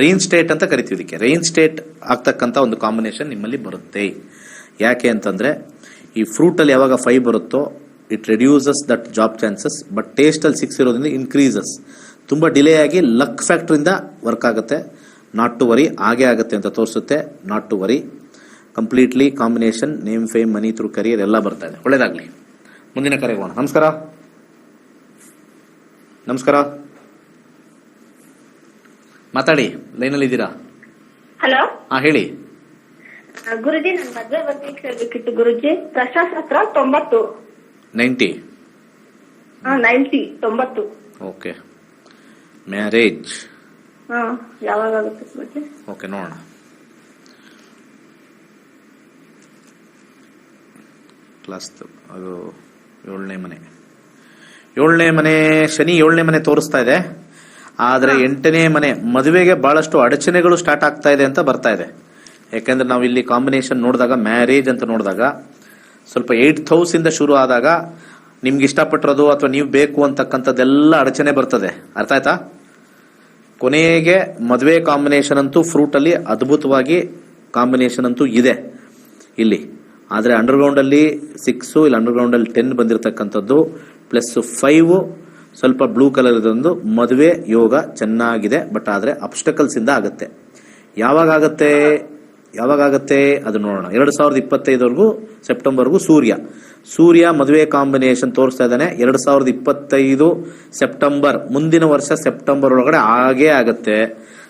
ರೈನ್ಸ್ಟೇಟ್ ಅಂತ ಕರಿತೀವಿ. ಇದಕ್ಕೆ ರೈನ್ಸ್ಟೇಟ್ ಆಗ್ತಕ್ಕಂಥ ಒಂದು ಕಾಂಬಿನೇಷನ್ ನಿಮ್ಮಲ್ಲಿ ಬರುತ್ತೆ. ಯಾಕೆ ಅಂತಂದ್ರೆ ಈ ಫ್ರೂಟ್ ಅಲ್ಲಿ ಯಾವಾಗ 5 ಬರುತ್ತೋ it reduces that job chances, but taste ಅಲ್ಲಿ 6 ಇರೋದ್ರಿಂದ ಇನ್ಕ್ರೀಸಸ್. ತುಂಬಾ ಡಿಲೇ ಆಗಿ ಲಕ್ ಫ್ಯಾಕ್ಟರಿಂದ ವರ್ಕ್ ಆಗುತ್ತೆ. ನಾಟ್ ಟು ವರಿ, ಹಾಗೆ ಆಗುತ್ತೆ ಅಂತ ತೋರಿಸುತ್ತೆ. Not to worry, completely combination, name, fame, money through career ಎಲ್ಲ ಬರ್ತಾ ಇದೆ. ಒಳ್ಳೇದಾಗ್ಲಿ. ಮುಂದಿನ ಕರೆಗೆ ಹೋಗೋಣ. ನಮಸ್ಕಾರ. ನಮಸ್ಕಾರ, ಮಾತಾಡಿ, ಲೈನಲ್ಲಿ ಇದ್ದೀರಾ? ಹಲೋ, ಹಾ ಹೇಳಿ. ಗುರುಜಿ, ನನ್ ಮದ್ವೆ ಬಗ್ಗೆ ಕೇಳ್ಬೇಕಿತ್ತು ಗುರುಜಿ. ಪ್ರಶಾಸ್ತ್ರ 90. 90. 90. ಓಕೆ. ಮ್ಯಾರೇಜ್ ಯಾವಾಗ ಆಗುತ್ತೆ ಗುರುಜಿ? ಓಕೆ, ನೋಡೋಣ. ಕ್ಲಾಸ್ ಅದು 7ನೇ ಮನೆ. 7ನೇ ಮನೆ ಶನಿ 7ನೇ ಮನೆ ತೋರಿಸ್ತಾ ಇದೆ. ಆದ್ರೆ 8ನೇ ಮನೆ ಮದುವೆಗೆ ಬಹಳಷ್ಟು ಅಡಚಣೆಗಳು ಸ್ಟಾರ್ಟ್ ಆಗ್ತಾ ಇದೆ ಅಂತ ಬರ್ತಾ ಇದೆ. ಯಾಕಂದ್ರೆ ನಾವು ಇಲ್ಲಿ ಕಾಂಬಿನೇಷನ್ ನೋಡಿದಾಗ, ಮ್ಯಾರೇಜ್ ಅಂತ ನೋಡಿದಾಗ ಸ್ವಲ್ಪ 8th ಹೌಸ್ ಇಂದ ಶುರು ಆದಾಗ ನಿಮ್ಗೆ ಇಷ್ಟಪಟ್ಟಿರೋದು ಅಥವಾ ನೀವು ಬೇಕು ಅಂತಕ್ಕಂಥದ್ದೆಲ್ಲ ಅಡಚಣೆ ಬರ್ತದೆ. ಅರ್ಥ ಆಯ್ತಾ? ಕೊನೆಗೆ ಮದುವೆ ಕಾಂಬಿನೇಷನ್ ಅಂತೂ ಫ್ರೂಟ್ ಅಲ್ಲಿ ಅದ್ಭುತವಾಗಿ ಕಾಂಬಿನೇಷನ್ ಅಂತೂ ಇದೆ ಇಲ್ಲಿ. ಆದ್ರೆ ಅಂಡರ್ಗ್ರೌಂಡ್ ಅಲ್ಲಿ 6, ಇಲ್ಲಿ ಅಂಡರ್ಗ್ರೌಂಡ್ ಅಲ್ಲಿ 10 ಬಂದಿರತಕ್ಕಂಥದ್ದು, ಪ್ಲಸ್ 5 ಸ್ವಲ್ಪ ಬ್ಲೂ ಕಲರ್ ಇದೊಂದು ಮದುವೆ ಯೋಗ ಚೆನ್ನಾಗಿದೆ. ಬಟ್ ಆದ್ರೆ ಅಬ್ಸ್ಟಕಲ್ಸ್ ಇಂದ ಆಗುತ್ತೆ. ಯಾವಾಗ ಆಗುತ್ತೆ ಅದು ನೋಡೋಣ. 2025 ಸೆಪ್ಟೆಂಬರ್ಗೂ ಸೂರ್ಯ ಮದುವೆ ಕಾಂಬಿನೇಷನ್ ತೋರಿಸ್ತಾ ಇದ್ದಾನೆ. 2025 ಸೆಪ್ಟೆಂಬರ್, ಮುಂದಿನ ವರ್ಷ ಸೆಪ್ಟೆಂಬರ್ ಒಳಗಡೆ ಆಗೇ ಆಗುತ್ತೆ.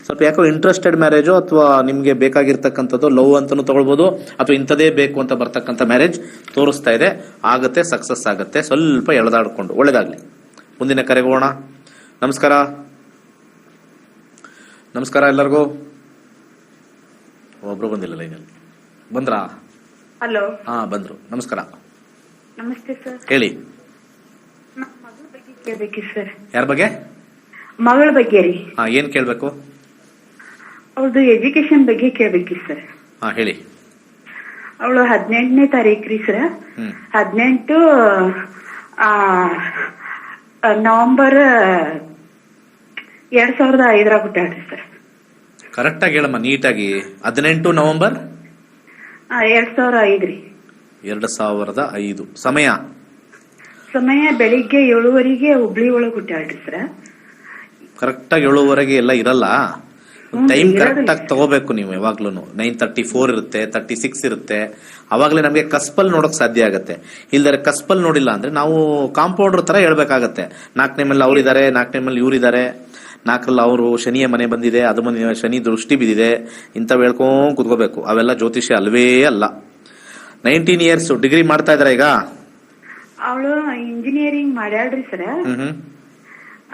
ಸ್ವಲ್ಪ ಯಾಕೋ ಇಂಟ್ರೆಸ್ಟೆಡ್ ಮ್ಯಾರೇಜು ಅಥವಾ ನಿಮ್ಗೆ ಬೇಕಾಗಿರ್ತಕ್ಕಂಥದ್ದು ಲವ್ ಅಂತಾನು ತಗೊಳ್ಬಹುದು, ಅಥವಾ ಇಂಥದೇ ಬೇಕು ಅಂತ ಬರ್ತಕ್ಕಂಥ ಮ್ಯಾರೇಜ್ ತೋರಿಸ್ತಾ ಇದೆ. ಆಗುತ್ತೆ, ಸಕ್ಸಸ್ ಆಗುತ್ತೆ. ಸ್ವಲ್ಪ ಎಳೆದಾಡ್ಕೊಂಡು. ಒಳ್ಳೇದಾಗ್ಲಿ. ಮುಂದಿನ ಕರೆಗೆ ಹೋಗೋಣ. ನಮಸ್ಕಾರ. ನಮಸ್ಕಾರ ಎಲ್ಲರಿಗೂ. ಒಬ್ರು ಬಂದಿಲ್ಲ ಲೈನಲ್ಲಿ. ಬಂದ್ರಾ? ಹಲೋ. ಹಾ, ಬಂದ್ರು. ನಮಸ್ಕಾರ. ನಮಸ್ತೆ ಸರ್. ಹೇಳಿ. ನಮ್ಮ ಮಗಳ ಬಗ್ಗೆ ಕೇಳ್ಬೇಕಿತ್ತು ಸರ್. ಯಾರ ಬಗ್ಗೆ? ಮಗಳ ಬಗ್ಗೆ ರೀ. ಹಾ, ಏನ್ ಕೇಳ್ಬೇಕು? ಅವ್ರದ್ದು ಎಜುಕೇಶನ್ ಬಗ್ಗೆ ಕೇಳ್ಬೇಕಿತ್ತು ಸರ್. ಹಾ, ಹೇಳಿ. ಅವಳು 18ನೇ ತಾರೀಕು ರೀ ಸರ್. 18 ನವೆಂಬರ್ 2005 ಹುಟ್ಟಾಡ್ರಿ ಸರ್. ಕರೆಕ್ಟ್ ಆಗಿ ಹೇಳಮ್ಮ, ನೀಟಾಗಿ. 18 ನವೆಂಬರ್ 2005 ರೀ. 2005. ಸಮಯ ಬೆಳಿಗ್ಗೆ 7:00 ಹುಬ್ಳಿ ಒಳಗೆ ಹುಟ್ಟಾಡ್ರಿ ಸರ್. ಕರೆಕ್ಟ್ ಆಗಿ 7:00 ಎಲ್ಲ ಇರಲ್ಲ. ಟೈಮ್ ಕರೆಕ್ಟ್ ಆಗಿ ತಗೋಬೇಕು ನೀವು. ಯಾವಾಗ್ಲೂ 9:34 ಇರುತ್ತೆ, 36 ಇರುತ್ತೆ. ಅವಾಗಲೇ ನಮಗೆ ಕಸ್ಪಲ್ ನೋಡಕ್ ಸಾಧ್ಯ ಆಗುತ್ತೆ. ಇಲ್ದರೆ ಕಸ್ಪಲ್ ನೋಡಿಲ್ಲ ಅಂದ್ರೆ ನಾವು ಕಾಂಪೌಂಡರ್ ತರ ಹೇಳ್ಬೇಕಾಗತ್ತೆ. 4ನೇ ಮೇಲೆ ಅವರಿದ್ದಾರೆ, 4ನೇ ಮೇಲೆ ಇವರಿದ್ದಾರೆ, 4ರಲ್ಲಿ ಅವರು ಶನಿಯ ಮನೆ ಬಂದಿದೆ, ಅದು ಮನೆ ಶನಿ ದೃಷ್ಟಿ ಬಿದ್ದಿದೆ, ಇಂಥವ್ ಹೇಳ್ಕೊಂಡ್ ಕುತ್ಕೋಬೇಕು. ಅವೆಲ್ಲ ಜ್ಯೋತಿಷ್ಯ ಅಲ್ವೇ ಅಲ್ಲ. 19 ಇಯರ್ಸ್ ಡಿಗ್ರಿ ಮಾಡ್ತಾ ಇದಾರೆ ಈಗ. ಅವಳು ಇಂಜಿನಿಯರಿಂಗ್ ಮಾಡ್ಯಾಳ್ರಿ ಸರ್.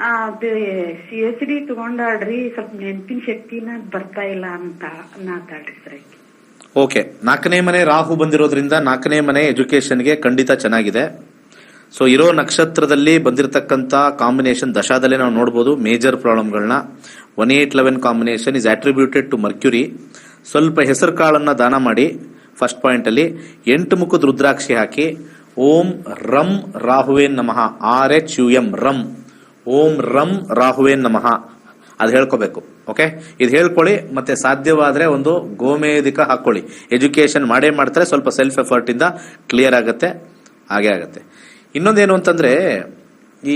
ಅದು CSD ತಗೊಂಡಾಳ್ರಿ. ಸ್ವಲ್ಪ ನೆನಪಿನ ಶಕ್ತಿನ ಬರ್ತಾ ಇಲ್ಲ ಅಂತ ಅನ್ನತಾಳ್ರಿ ಸರ್. ಓಕೆ. 4ನೇ ಮನೆ ರಾಹು ಬಂದಿರೋದ್ರಿಂದ 4ನೇ ಮನೆ ಎಜುಕೇಶನ್ಗೆ ಖಂಡಿತ ಚೆನ್ನಾಗಿದೆ. ಸೊ ಇರೋ ನಕ್ಷತ್ರದಲ್ಲಿ ಬಂದಿರತಕ್ಕಂತ ಕಾಂಬಿನೇಷನ್ ದಶಾದಲ್ಲೇ ನಾವು ನೋಡಬಹುದು ಮೇಜರ್ ಪ್ರಾಬ್ಲಮ್ಗಳನ್ನ. 1811 combination is attributed to Mercury. ಸ್ವಲ್ಪ ಹೆಸರು ಕಾಳನ್ನ ದಾನ ಮಾಡಿ. ಫಸ್ಟ್ ಪಾಯಿಂಟ್ ಅಲ್ಲಿ 8 ಮುಖದ ರುದ್ರಾಕ್ಷಿ ಹಾಕಿ ಓಂ ರಂ ರಾಹುವೇನ್ ನಮಃ, RHUM ರಂ, ಓಂ ರಂ ರಾಹುವೇನ್ ನಮಃ ಅದು ಹೇಳ್ಕೋಬೇಕು. ಓಕೆ, ಇದು ಹೇಳ್ಕೊಳ್ಳಿ. ಮತ್ತೆ ಸಾಧ್ಯವಾದ್ರೆ ಒಂದು ಗೋಮೇಧಿಕ ಹಾಕೊಳ್ಳಿ. ಎಜುಕೇಶನ್ ಮಾಡೇ ಮಾಡ್ತಾರೆ, ಸ್ವಲ್ಪ ಸೆಲ್ಫ್ ಎಫರ್ಟ್ ಇಂದ ಕ್ಲಿಯರ್ ಆಗುತ್ತೆ, ಹಾಗೆ ಆಗುತ್ತೆ. ಇನ್ನೊಂದೇನು ಅಂತಂದ್ರೆ, ಈ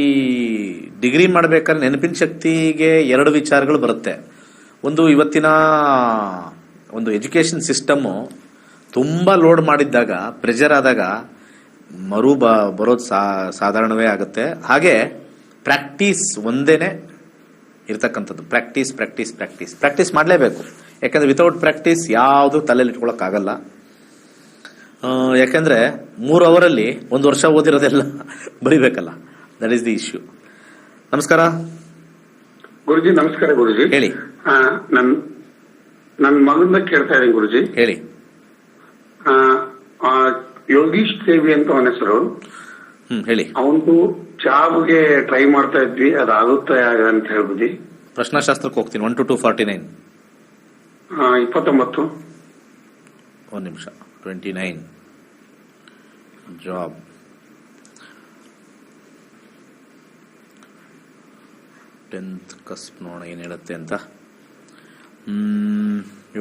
ಡಿಗ್ರಿ ಮಾಡ್ಬೇಕಾದ್ರೆ ನೆನಪಿನ ಶಕ್ತಿಗೆ 2 ವಿಚಾರಗಳು ಬರುತ್ತೆ. ಒಂದು, ಇವತ್ತಿನ ಒಂದು ಎಜುಕೇಶನ್ ಸಿಸ್ಟಮ್ ತುಂಬಾ ಲೋಡ್ ಮಾಡಿದ್ದಾಗ, ಪ್ರೆಷರ್ ಆದಾಗ ಬರೋದು ಸಾಧಾರಣವೇ ಆಗುತ್ತೆ. ಹಾಗೆ ಪ್ರಾಕ್ಟೀಸ್ ಒಂದೇನೆ ಇರ್ತಕ್ಕಂಥದ್ದು. ಪ್ರಾಕ್ಟೀಸ್ ಮಾಡಲೇಬೇಕು. ಯಾಕಂದ್ರೆ ವಿತೌಟ್ ಪ್ರಾಕ್ಟೀಸ್ ಯಾವುದು ತಲೆಯಲ್ಲಿ ಇಟ್ಕೊಳಕ್ ಆಗಲ್ಲ. ಯಾಕಂದ್ರೆ 3 ಅವರಲ್ಲಿ 1 ವರ್ಷ ಓದಿರೋದೆಲ್ಲ ಬರಿಬೇಕಲ್ಲ. That is the issue. ನಮಸ್ಕಾರ ಗುರುಜಿ. ನಮಸ್ಕಾರ ಗುರುಜಿ. ಹೇಳಿ. ನನ್ನ ಮಗನ ಕೇಳ್ತಾ ಇದ್ದೀನಿ ಗುರುಜಿ. ಹೇಳಿ. ಯೋಗೀಶ್ ದೇವಿ ಅಂತ ಅವನ ಹೆಸರು. ಹೇಳಿ. ಅವನು ಜಾಬ್ಗೆ ಟ್ರೈ ಮಾಡ್ತಾ ಇದ್ವಿ, ಅದಾಗುತ್ತೆ ಅಂತ ಹೇಳ್ಬುದಿ. ಪ್ರಶ್ನಾಶಾಸ್ತ್ರಕ್ಕೆ ಹೋಗ್ತೀನಿ. 1 to 249. 29. ಒಂದು ನಿಮಿಷ. 29 ಜಾಬ್. ಟೆಂತ್ ಕಸ್ಪ್ ನೋಡೋಣ ಏನು ಹೇಳುತ್ತೆ ಅಂತ.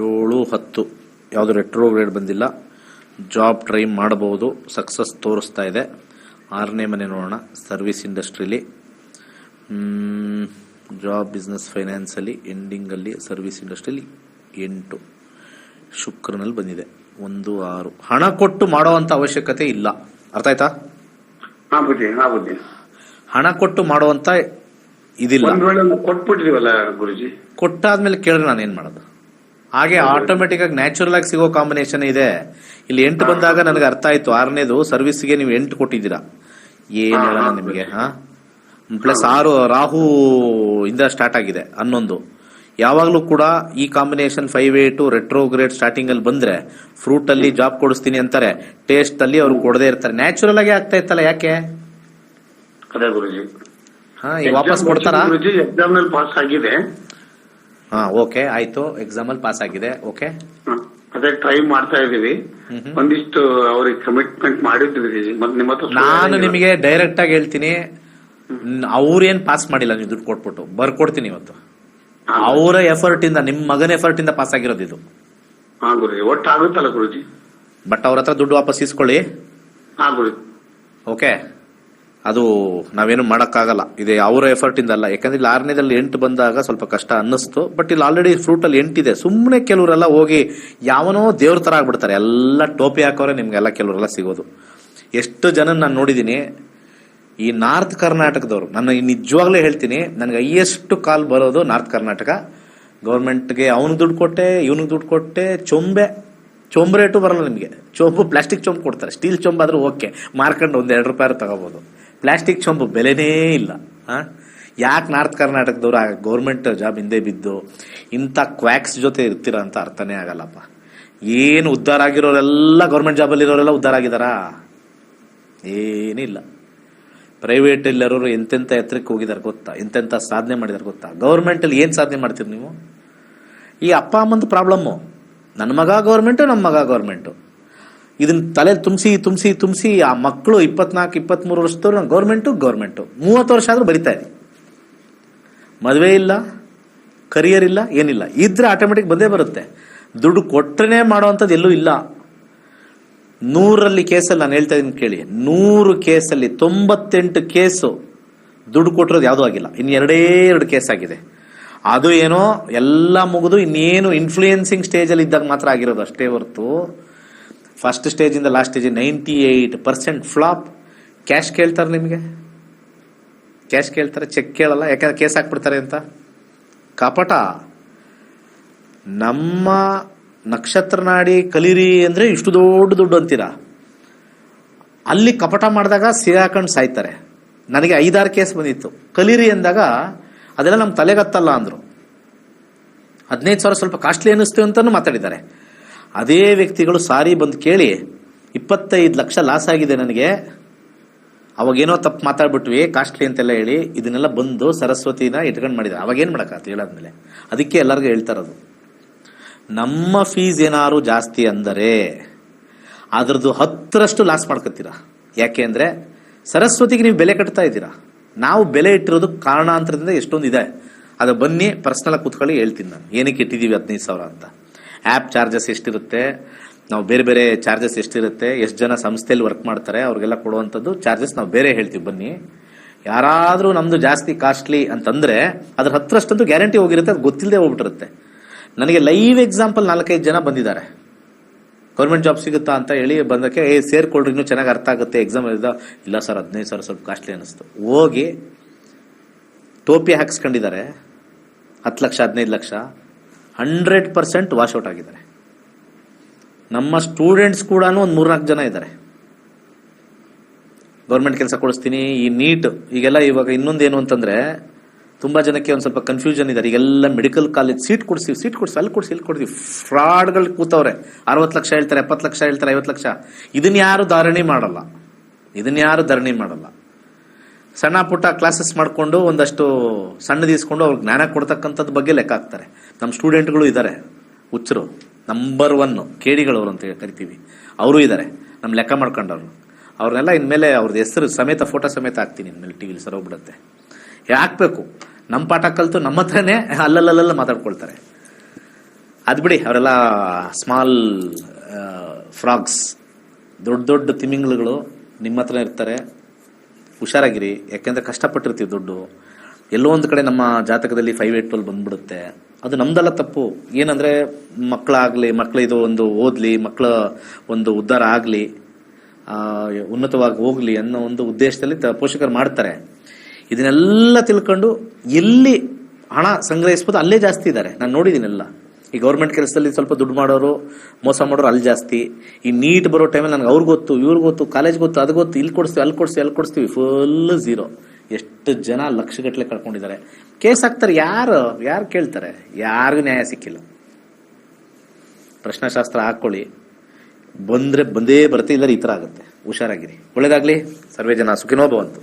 7, 10 ಯಾವುದು ರೆಟ್ರೋಗ್ರೇಡ್ ಬಂದಿಲ್ಲ. ಜಾಬ್ ಟ್ರೈ ಮಾಡಬಹುದು, ಸಕ್ಸಸ್ ತೋರಿಸ್ತಾ ಇದೆ. 6ನೇ ಮನೆ ನೋಡೋಣ. ಸರ್ವಿಸ್ ಇಂಡಸ್ಟ್ರಿಲಿ ಜಾಬ್, ಬಿಸ್ನೆಸ್, ಫೈನಾನ್ಸಲ್ಲಿ ಎಂಡಿಂಗಲ್ಲಿ, ಸರ್ವಿಸ್ ಇಂಡಸ್ಟ್ರಿಲಿ 8 ಶುಕ್ರನಲ್ಲಿ ಬಂದಿದೆ. 1, 6 ಹಣ ಕೊಟ್ಟು ಮಾಡುವಂತ ಅವಶ್ಯಕತೆ ಇಲ್ಲ. ಅರ್ಥ ಆಯ್ತಾ? ಹಣ ಕೊಟ್ಟು ಮಾಡುವಂತ ಇದಿಲ್ಲ. ಒಂದ್ ವೇಳೆ ಕೊಟ್ಬಿಟ್ಟಿದೀವಲ್ಲ ಗುರುಜಿ, ಕೊಟ್ಟಾದ್ಮೇಲೆ ಕೇಳಿದ್ರೆ ನಾನು ಏನ್ ಮಾಡೋದು? ಹಾಗೆ ಆಟೋಮೆಟಿಕ್ ಆಗಿ ನ್ಯಾಚುರಲ್ ಆಗಿ ಸಿಗೋ ಕಾಂಬಿನೇಷನ್ ಇದೆ. ಇಲ್ಲಿ 8 ಬಂದಾಗ ನನಗೆ ಅರ್ಥ ಆಯ್ತು. 6ನೇದು ಸರ್ವಿಸ್ಗೆ ನೀವು 8 ಕೊಟ್ಟಿದ್ದೀರಾ. ಏನ್ ಹೇಳೋಣ ನಿಮಗೆ? ಪ್ಲಸ್ 6 ರಾಹು ಇಂದ ಸ್ಟಾರ್ಟ್ ಆಗಿದೆ. 11 ಯಾವಾಗ್ಲೂ ಕೂಡ ಈ ಕಾಂಬಿನೇಷನ್ 5-8 ರೆಟ್ರೋಗ್ರೇಡ್ ಸ್ಟಾರ್ಟಿಂಗ್ ಅಲ್ಲಿ ಬಂದ್ರೆ ಫ್ರೂಟ್ ಅಲ್ಲಿ ಜಾಬ್ ಕೊಡಿಸ್ತೀನಿ ಅಂತಾರೆ, ಟೇಸ್ಟ್ ಅಲ್ಲಿ ಅವ್ರು ಕೊಡದೇ ಇರ್ತಾರೆ. ನ್ಯಾಚುರಲ್ ಆಗಿ ಆಗ್ತಾ ಇತ್ತಲ್ಲ, ಯಾಕೆ? ಅದೇ ಗುರುಜಿ. ಈಗ ವಾಪಸ್ ಕೊಡ್ತಾರಾ? ಎಕ್ಸಾಮ್ ನಲ್ಲಿ ಪಾಸ್ ಆಗಿದೆ. ಓಕೆ, ಆಯ್ತು. ಎಕ್ಸಾಮ್ ಅಲ್ಲಿ ಪಾಸ್ ಆಗಿದೆ. ಓಕೆ, ಅದೇ ಟ್ರೈ ಮಾಡ್ತಾ ಇದೀವಿ. ಒಂದಿಷ್ಟು ಅವ್ರಿಗೆ ಕಮಿಟ್ಮೆಂಟ್ ಮಾಡಿದ್ವಿ. ನಿಮ್ಮ ಹತ್ರ ನಾನು ನಿಮಗೆ ಡೈರೆಕ್ಟ್ ಆಗಿ ಹೇಳ್ತೀನಿ, ಅವ್ರೇನ್ ಪಾಸ್ ಮಾಡಿಲ್ಲ. ನೀವು ದುಡ್ಡು ಕೊಟ್ಬಿಟ್ಟು ಬರ್ಕೊಡ್ತೀನಿ ಇವತ್ತು. ಅವರ ಎಫರ್ಟ್ ಇಂದ, ನಿಮ್ ಮಗನ ಎಫರ್ಟ್ ಇಂದ ಪಾಸ್ ಆಗಿರೋದು ಇದು. ಗುರುಜಿ, ಒಟ್ಟಾಗುತ್ತಲ್ಲ ಗುರುಜಿ. ಬಟ್ ಅವ್ರ ಹತ್ರ ದುಡ್ಡು ವಾಪಸ್ ಇಸ್ಕೊಳ್ಳಿ. ಓಕೆ, ಅದು ನಾವೇನು ಮಾಡಕ್ಕಾಗಲ್ಲ. ಇದೆ ಅವರ ಎಫರ್ಟ್ ಇಂದ ಅಲ್ಲ. ಯಾಕಂದ್ರೆ ಇಲ್ಲಿ 6ನೇದಲ್ಲಿ 8 ಬಂದಾಗ ಸ್ವಲ್ಪ ಕಷ್ಟ ಅನ್ನಿಸ್ತು. ಬಟ್ ಇಲ್ಲಿ ಆಲ್ರೆಡಿ ಫ್ರೂಟ್ ಅಲ್ಲಿ 8 ಇದೆ. ಸುಮ್ಮನೆ ಕೆಲವರೆಲ್ಲ ಹೋಗಿ ಯಾವನೋ ದೇವ್ರ ತರ ಆಗ್ಬಿಡ್ತಾರೆ. ಎಲ್ಲ ಟೋಪಿ ಹಾಕೋರೆ ನಿಮ್ಗೆಲ್ಲ ಕೆಲವರೆಲ್ಲ ಸಿಗೋದು. ಎಷ್ಟು ಜನ ನಾನು ನೋಡಿದೀನಿ ಈ ನಾರ್ತ್ ಕರ್ನಾಟಕದವರು. ನನ್ನ ನಿಜವಾಗ್ಲೂ ಹೇಳ್ತೀನಿ, ನನಗೆ ಹೈಯೆಸ್ಟ್ ಕಾಲ್ ಬರೋದು ನಾರ್ತ್ ಕರ್ನಾಟಕ. ಗೌರ್ಮೆಂಟ್ಗೆ ಅವನಿಗೆ ದುಡ್ಡು ಕೊಟ್ಟೆ, ಇವನಿಗೆ ದುಡ್ಡು ಕೊಟ್ಟೆ. ಚೊಂಬು ರೇಟು ಬರಲ್ಲ ನಿಮಗೆ. ಚೊಂಬು ಪ್ಲಾಸ್ಟಿಕ್ ಚೊಂಬು ಕೊಡ್ತಾರೆ. ಸ್ಟೀಲ್ ಚೊಂಬು ಆದ್ರೂ ಓಕೆ, ಮಾರ್ಕೊಂಡು 1-2 ರೂಪಾಯಿ ತಗೋಬಹುದು. ಪ್ಲಾಸ್ಟಿಕ್ ಚೊಂಬು ಬೆಲೆನೇ ಇಲ್ಲ. ಯಾಕೆ ನಾರ್ತ್ ಕರ್ನಾಟಕದವ್ರು ಗೌರ್ಮೆಂಟ್ ಜಾಬ್ ಹಿಂದೆ ಬಿದ್ದು ಇಂಥ ಕ್ವಾಕ್ಸ್ ಜೊತೆ ಇರ್ತೀರಾ ಅಂತ ಅರ್ಥನೇ ಆಗಲ್ಲಪ್ಪ. ಏನು ಉದ್ಧಾರ ಆಗಿರೋರೆಲ್ಲ ಗೌರ್ಮೆಂಟ್ ಜಾಬಲ್ಲಿ ಇರೋರೆಲ್ಲ ಉದ್ಧಾರ ಆಗಿದಾರಾ? ಏನಿಲ್ಲ. ಪ್ರೈವೇಟ್ ಎಲ್ಲರೂ ಎಂತೆಂಥ ಎತ್ತರಕ್ಕೆ ಹೋಗಿದಾರೆ ಗೊತ್ತಾ? ಎಂತೆಂಥ ಸಾಧನೆ ಮಾಡಿದಾರೆ ಗೊತ್ತಾ? ಗೌರ್ಮೆಂಟ್ ಅಲ್ಲಿ ಏನ್ ಸಾಧನೆ ಮಾಡ್ತೀರಿ ನೀವು? ಈ ಅಪ್ಪ ಅಮ್ಮಂದು ಪ್ರಾಬ್ಲಮ್ಮು. ನನ್ನ ಮಗ ಗೌರ್ಮೆಂಟು, ನಮ್ಮ ಮಗ ಗೌರ್ಮೆಂಟು. ಇದನ್ನ ತಲೆ ತುಂಬಿಸಿ ಆ ಮಕ್ಕಳು 24-23 ವರ್ಷದವ್ರು ಗೌರ್ಮೆಂಟು 30 ವರ್ಷ ಆದ್ರೂ ಬರಿತಾ ಇದೆ. ಮದುವೆ ಇಲ್ಲ, ಕರಿಯರ್ ಇಲ್ಲ, ಏನಿಲ್ಲ. ಇದ್ರೆ ಆಟೋಮೆಟಿಕ್ ಬಂದೇ ಬರುತ್ತೆ. ದುಡ್ಡು ಕೊಟ್ಟರೆ ಮಾಡೋವಂಥದ್ದು ಎಲ್ಲೂ ಇಲ್ಲ. 100 ಕೇಸಲ್ಲಿ ನಾನು ಹೇಳ್ತಾ ಇದೀನಿ ಕೇಳಿ. 100 ಕೇಸಲ್ಲಿ 98 ಕೇಸು ದುಡ್ಡು ಕೊಟ್ಟಿರೋದು ಯಾವುದೂ ಆಗಿಲ್ಲ. ಇನ್ನು 2 ಕೇಸ್ ಆಗಿದೆ. ಅದು ಏನೋ ಎಲ್ಲ ಮುಗಿದು ಇನ್ನೇನು ಇನ್ಫ್ಲೂಯೆನ್ಸಿಂಗ್ ಸ್ಟೇಜ್ ಅಲ್ಲಿ ಇದ್ದಾಗ ಮಾತ್ರ ಆಗಿರೋದು ಅಷ್ಟೇ ಹೊರತು ಫಸ್ಟ್ ಸ್ಟೇಜ್ ಇಂದ ಲಾಸ್ಟ್ ಸ್ಟೇಜ್ 98% ಫ್ಲಾಪ್. ಕ್ಯಾಶ್ ಕೇಳ್ತಾರೆ ನಿಮಗೆ, ಕ್ಯಾಶ್ ಕೇಳ್ತಾರೆ, ಚೆಕ್ ಕೇಳಲ್ಲ. ಯಾಕಂದ್ರೆ ಕೇಸ್ ಹಾಕ್ಬಿಡ್ತಾರೆ ಅಂತ. ಕಪಟ. ನಮ್ಮ ನಕ್ಷತ್ರ ನಾಡಿ ಕಲೀರಿ ಅಂದ್ರೆ ಇಷ್ಟು ದೊಡ್ಡ ದುಡ್ಡು ಅಂತೀರಾ. ಅಲ್ಲಿ ಕಪಟ ಮಾಡಿದಾಗ ಸಿಗಾಕೊಂಡು ಸಾಯ್ತಾರೆ. ನನಗೆ 5-6 ಕೇಸ್ ಬಂದಿತ್ತು. ಕಲೀರಿ ಅಂದಾಗ ಅದೆಲ್ಲ ನಮ್ಮ ತಲೆಗತ್ತಲ್ಲ ಅಂದ್ರು. 15,000 ಸ್ವಲ್ಪ ಕಾಸ್ಟ್ಲಿ ಅನ್ನಿಸ್ತು ಅಂತಾನು ಮಾತಾಡಿದ್ದಾರೆ. ಅದೇ ವ್ಯಕ್ತಿಗಳು ಸಾರಿ ಬಂದು ಕೇಳಿ 25 ಲಕ್ಷ ಲಾಸ್ ಆಗಿದೆ ನನಗೆ, ಅವಾಗೇನೋ ತಪ್ಪು ಮಾತಾಡ್ಬಿಟ್ವಿ, ಕಾಸ್ಟ್ಲಿ ಅಂತೆಲ್ಲ ಹೇಳಿ ಇದನ್ನೆಲ್ಲ ಬಂದು ಸರಸ್ವತಿನ ಇಟ್ಕೊಂಡು ಮಾಡಿದ್ದಾರೆ. ಅವಾಗೇನು ಮಾಡೋಕ್ಕಾಗ್ತದೆ ಹೇಳಾದ್ಮೇಲೆ? ಅದಕ್ಕೆ ಎಲ್ಲರಿಗೂ ಹೇಳ್ತಾರದು, ನಮ್ಮ ಫೀಸ್ ಏನಾರು ಜಾಸ್ತಿ ಅಂದರೆ ಅದ್ರದ್ದು 10ರಷ್ಟು ಲಾಸ್ ಮಾಡ್ಕೊತೀರಾ. ಯಾಕೆ ಅಂದ್ರೆ ಸರಸ್ವತಿಗೆ ನೀವು ಬೆಲೆ ಕಟ್ತಾ ಇದ್ದೀರಾ. ನಾವು ಬೆಲೆ ಇಟ್ಟಿರೋದು ಕಾರಣಾಂತರದಿಂದ ಎಷ್ಟೊಂದು ಇದೆ. ಅದು ಬನ್ನಿ ಪರ್ಸನಲ್ ಕೂತ್ಕೊಳ್ಳಿ, ಹೇಳ್ತೀನಿ ನಾನು ಏನಕ್ಕೆ ಇಟ್ಟಿದ್ದೀವಿ 15,000 ಅಂತ. ಆ್ಯಪ್ ಚಾರ್ಜಸ್ ಎಷ್ಟಿರುತ್ತೆ, ನಾವು ಬೇರೆ ಬೇರೆ ಚಾರ್ಜಸ್ ಎಷ್ಟಿರುತ್ತೆ, ಎಷ್ಟು ಜನ ಸಂಸ್ಥೆಯಲ್ಲಿ ವರ್ಕ್ ಮಾಡ್ತಾರೆ ಅವ್ರಿಗೆಲ್ಲ ಕೊಡುವಂಥದ್ದು ಚಾರ್ಜಸ್ ನಾವು ಬೇರೆ ಹೇಳ್ತೀವಿ. ಬನ್ನಿ, ಯಾರಾದರೂ ನಮ್ದು ಜಾಸ್ತಿ ಕಾಸ್ಟ್ಲಿ ಅಂತಂದ್ರೆ ಅದ್ರ 10ರಷ್ಟಂತೂ ಗ್ಯಾರಂಟಿ ಹೋಗಿರುತ್ತೆ, ಅದು ಗೊತ್ತಿಲ್ಲದೆ ಹೋಗ್ಬಿಟ್ಟಿರುತ್ತೆ. ನನಗೆ ಲೈವ್ ಎಕ್ಸಾಂಪಲ್ 4-5 ಜನ ಬಂದಿದ್ದಾರೆ. ಗೌರ್ಮೆಂಟ್ ಜಾಬ್ ಸಿಗುತ್ತಾ ಅಂತ ಹೇಳಿ ಬಂದಕ್ಕೆ ಸೇರ್ಕೊಳ್ರಿ, ಇನ್ನೂ ಚೆನ್ನಾಗಿ ಅರ್ಥ ಆಗುತ್ತೆ, ಎಕ್ಸಾಮ್ ಇಲ್ಲ ಸರ್ 15,000 ಸ್ವಲ್ಪ ಕಾಸ್ಟ್ಲಿ ಅನ್ನಿಸ್ತು. ಹೋಗಿ ಟೋಪಿ ಹಾಕ್ಸ್ಕೊಂಡಿದ್ದಾರೆ. 10 ಲಕ್ಷ 15 ಲಕ್ಷ 100% ವಾಶೌಟ್ ಆಗಿದ್ದಾರೆ. ನಮ್ಮ ಸ್ಟೂಡೆಂಟ್ಸ್ ಕೂಡ ಒಂದು 3-4 ಜನ ಇದ್ದಾರೆ. ಗೌರ್ಮೆಂಟ್ ಕೆಲಸ ಕೊಡಿಸ್ತೀನಿ, ಈ ನೀಟ್ ಈಗೆಲ್ಲ. ಇವಾಗ ಇನ್ನೊಂದೇನು ಅಂತಂದ್ರೆ ತುಂಬಾ ಜನಕ್ಕೆ ಒಂದು ಸ್ವಲ್ಪ ಕನ್ಫ್ಯೂಷನ್ ಇದ್ದಾರೆ. ಈಗೆಲ್ಲ ಮೆಡಿಕಲ್ ಕಾಲೇಜ್ ಸೀಟ್ ಕೊಡಿಸಿ ಅಲ್ಲಿ ಕೊಡಿಸಿ ಇಲ್ಲಿ ಕೊಡ್ತೀವಿ. ಫ್ರಾಡ್ಗಳು ಕೂತವ್ರೆ. 60 ಲಕ್ಷ ಹೇಳ್ತಾರೆ, 70 ಲಕ್ಷ ಹೇಳ್ತಾರೆ, 50 ಲಕ್ಷ. ಇದನ್ನ ಯಾರು ಧಾರಣೆ ಮಾಡಲ್ಲ. ಸಣ್ಣ ಪುಟ್ಟ ಕ್ಲಾಸಸ್ ಮಾಡಿಕೊಂಡು ಒಂದಷ್ಟು ಸಣ್ಣದಿಸ್ಕೊಂಡು ಅವ್ರಿಗೆ ಜ್ಞಾನ ಕೊಡ್ತಕ್ಕಂಥದ್ದು ಬಗ್ಗೆ ಲೆಕ್ಕ ಹಾಕ್ತಾರೆ. ನಮ್ಮ ಸ್ಟೂಡೆಂಟ್ಗಳು ಇದ್ದಾರೆ, ಹುಚ್ಚರು, ನಂಬರ್ 1 ಕೇಡಿಗಳವರು ಅಂತ ಕರಿತೀವಿ, ಅವರು ಇದ್ದಾರೆ, ನಮ್ಮ ಲೆಕ್ಕ ಮಾಡ್ಕೊಂಡವ್ರು. ಅವ್ರನ್ನೆಲ್ಲ ಇನ್ಮೇಲೆ ಅವ್ರದ್ದು ಹೆಸರು ಸಮೇತ, ಫೋಟೋ ಸಮೇತ ಹಾಕ್ತೀನಿ ಇನ್ಮೇಲೆ ಟಿವಿಲಿ ಸರೋಗ್ಬಿಡುತ್ತೆ. ಹಾಕ್ಬೇಕು. ನಮ್ಮ ಪಾಠ ಕಲಿತು ನಮ್ಮ ಹತ್ರನೇ ಅಲ್ಲಲ್ಲ ಮಾತಾಡ್ಕೊಳ್ತಾರೆ. ಅದು ಬಿಡಿ, ಅವರೆಲ್ಲ ಸ್ಮಾಲ್ ಫ್ರಾಗ್ಸ್, ದೊಡ್ಡ ದೊಡ್ಡ ತಿಮಿಂಗ್ಳುಗಳು ನಿಮ್ಮ ಹತ್ರ ಇರ್ತಾರೆ. ಹುಷಾರಾಗಿರಿ, ಯಾಕೆಂದ್ರೆ ಕಷ್ಟಪಟ್ಟಿರ್ತೀವಿ ದುಡ್ಡು. ಎಲ್ಲೋ ಒಂದು ಕಡೆ ನಮ್ಮ ಜಾತಕದಲ್ಲಿ 5, 8, 12 ಬಂದ್ಬಿಡುತ್ತೆ. ಅದು ನಮ್ದೆಲ್ಲ ತಪ್ಪು. ಏನಂದ್ರೆ ಮಕ್ಕಳಿದು ಒಂದು ಓದ್ಲಿ, ಮಕ್ಕಳ ಒಂದು ಉದ್ಧಾರ ಆಗಲಿ, ಉನ್ನತವಾಗಿ ಹೋಗ್ಲಿ ಅನ್ನೋ ಒಂದು ಉದ್ದೇಶದಲ್ಲಿ ಪೋಷಕರು ಮಾಡ್ತಾರೆ. ಇದನ್ನೆಲ್ಲ ತಿಳ್ಕೊಂಡು ಎಲ್ಲಿ ಹಣ ಸಂಗ್ರಹಿಸ್ಬೋದು ಅಲ್ಲೇ ಜಾಸ್ತಿ ಇದ್ದಾರೆ. ನಾನು ನೋಡಿದ್ದೀನೆಲ್ಲ. ಈ ಗೌರ್ಮೆಂಟ್ ಕೆಲಸದಲ್ಲಿ ಸ್ವಲ್ಪ ದುಡ್ಡು ಮಾಡೋರು, ಮೋಸ ಮಾಡೋರು ಅಲ್ಲಿ ಜಾಸ್ತಿ. ಈ ನೀಟ್ ಬರೋ ಟೈಮಲ್ಲಿ ನನಗೆ ಅವ್ರಿಗೆ ಗೊತ್ತು, ಇವ್ರಿಗೆ ಗೊತ್ತು, ಕಾಲೇಜ್ ಗೊತ್ತು, ಅದು ಗೊತ್ತು, ಇಲ್ಲಿ ಕೊಡಿಸ್ತೀವಿ, ಅಲ್ಲಿ ಕೊಡಿಸ್ತೀವಿ, ಫುಲ್ ಝೀರೋ. ಎಷ್ಟು ಜನ ಲಕ್ಷಗಟ್ಟಲೆ ಕಳ್ಕೊಂಡಿದ್ದಾರೆ. ಕೇಸ್ ಹಾಕ್ತಾರೆ. ಯಾರು ಕೇಳ್ತಾರೆ? ಯಾರಿಗೂ ನ್ಯಾಯ ಸಿಕ್ಕಿಲ್ಲ. ಪ್ರಶ್ನಾಶಾಸ್ತ್ರ ಹಾಕೊಳ್ಳಿ, ಬಂದೇ ಬರುತ್ತೆ, ಇಲ್ಲರ ಈ ತರ ಆಗುತ್ತೆ. ಹುಷಾರಾಗಿರಿ. ಒಳ್ಳೇದಾಗ್ಲಿ. ಸರ್ವೇ ಜನ ಸುಖಿನೋ ಭವಂತು.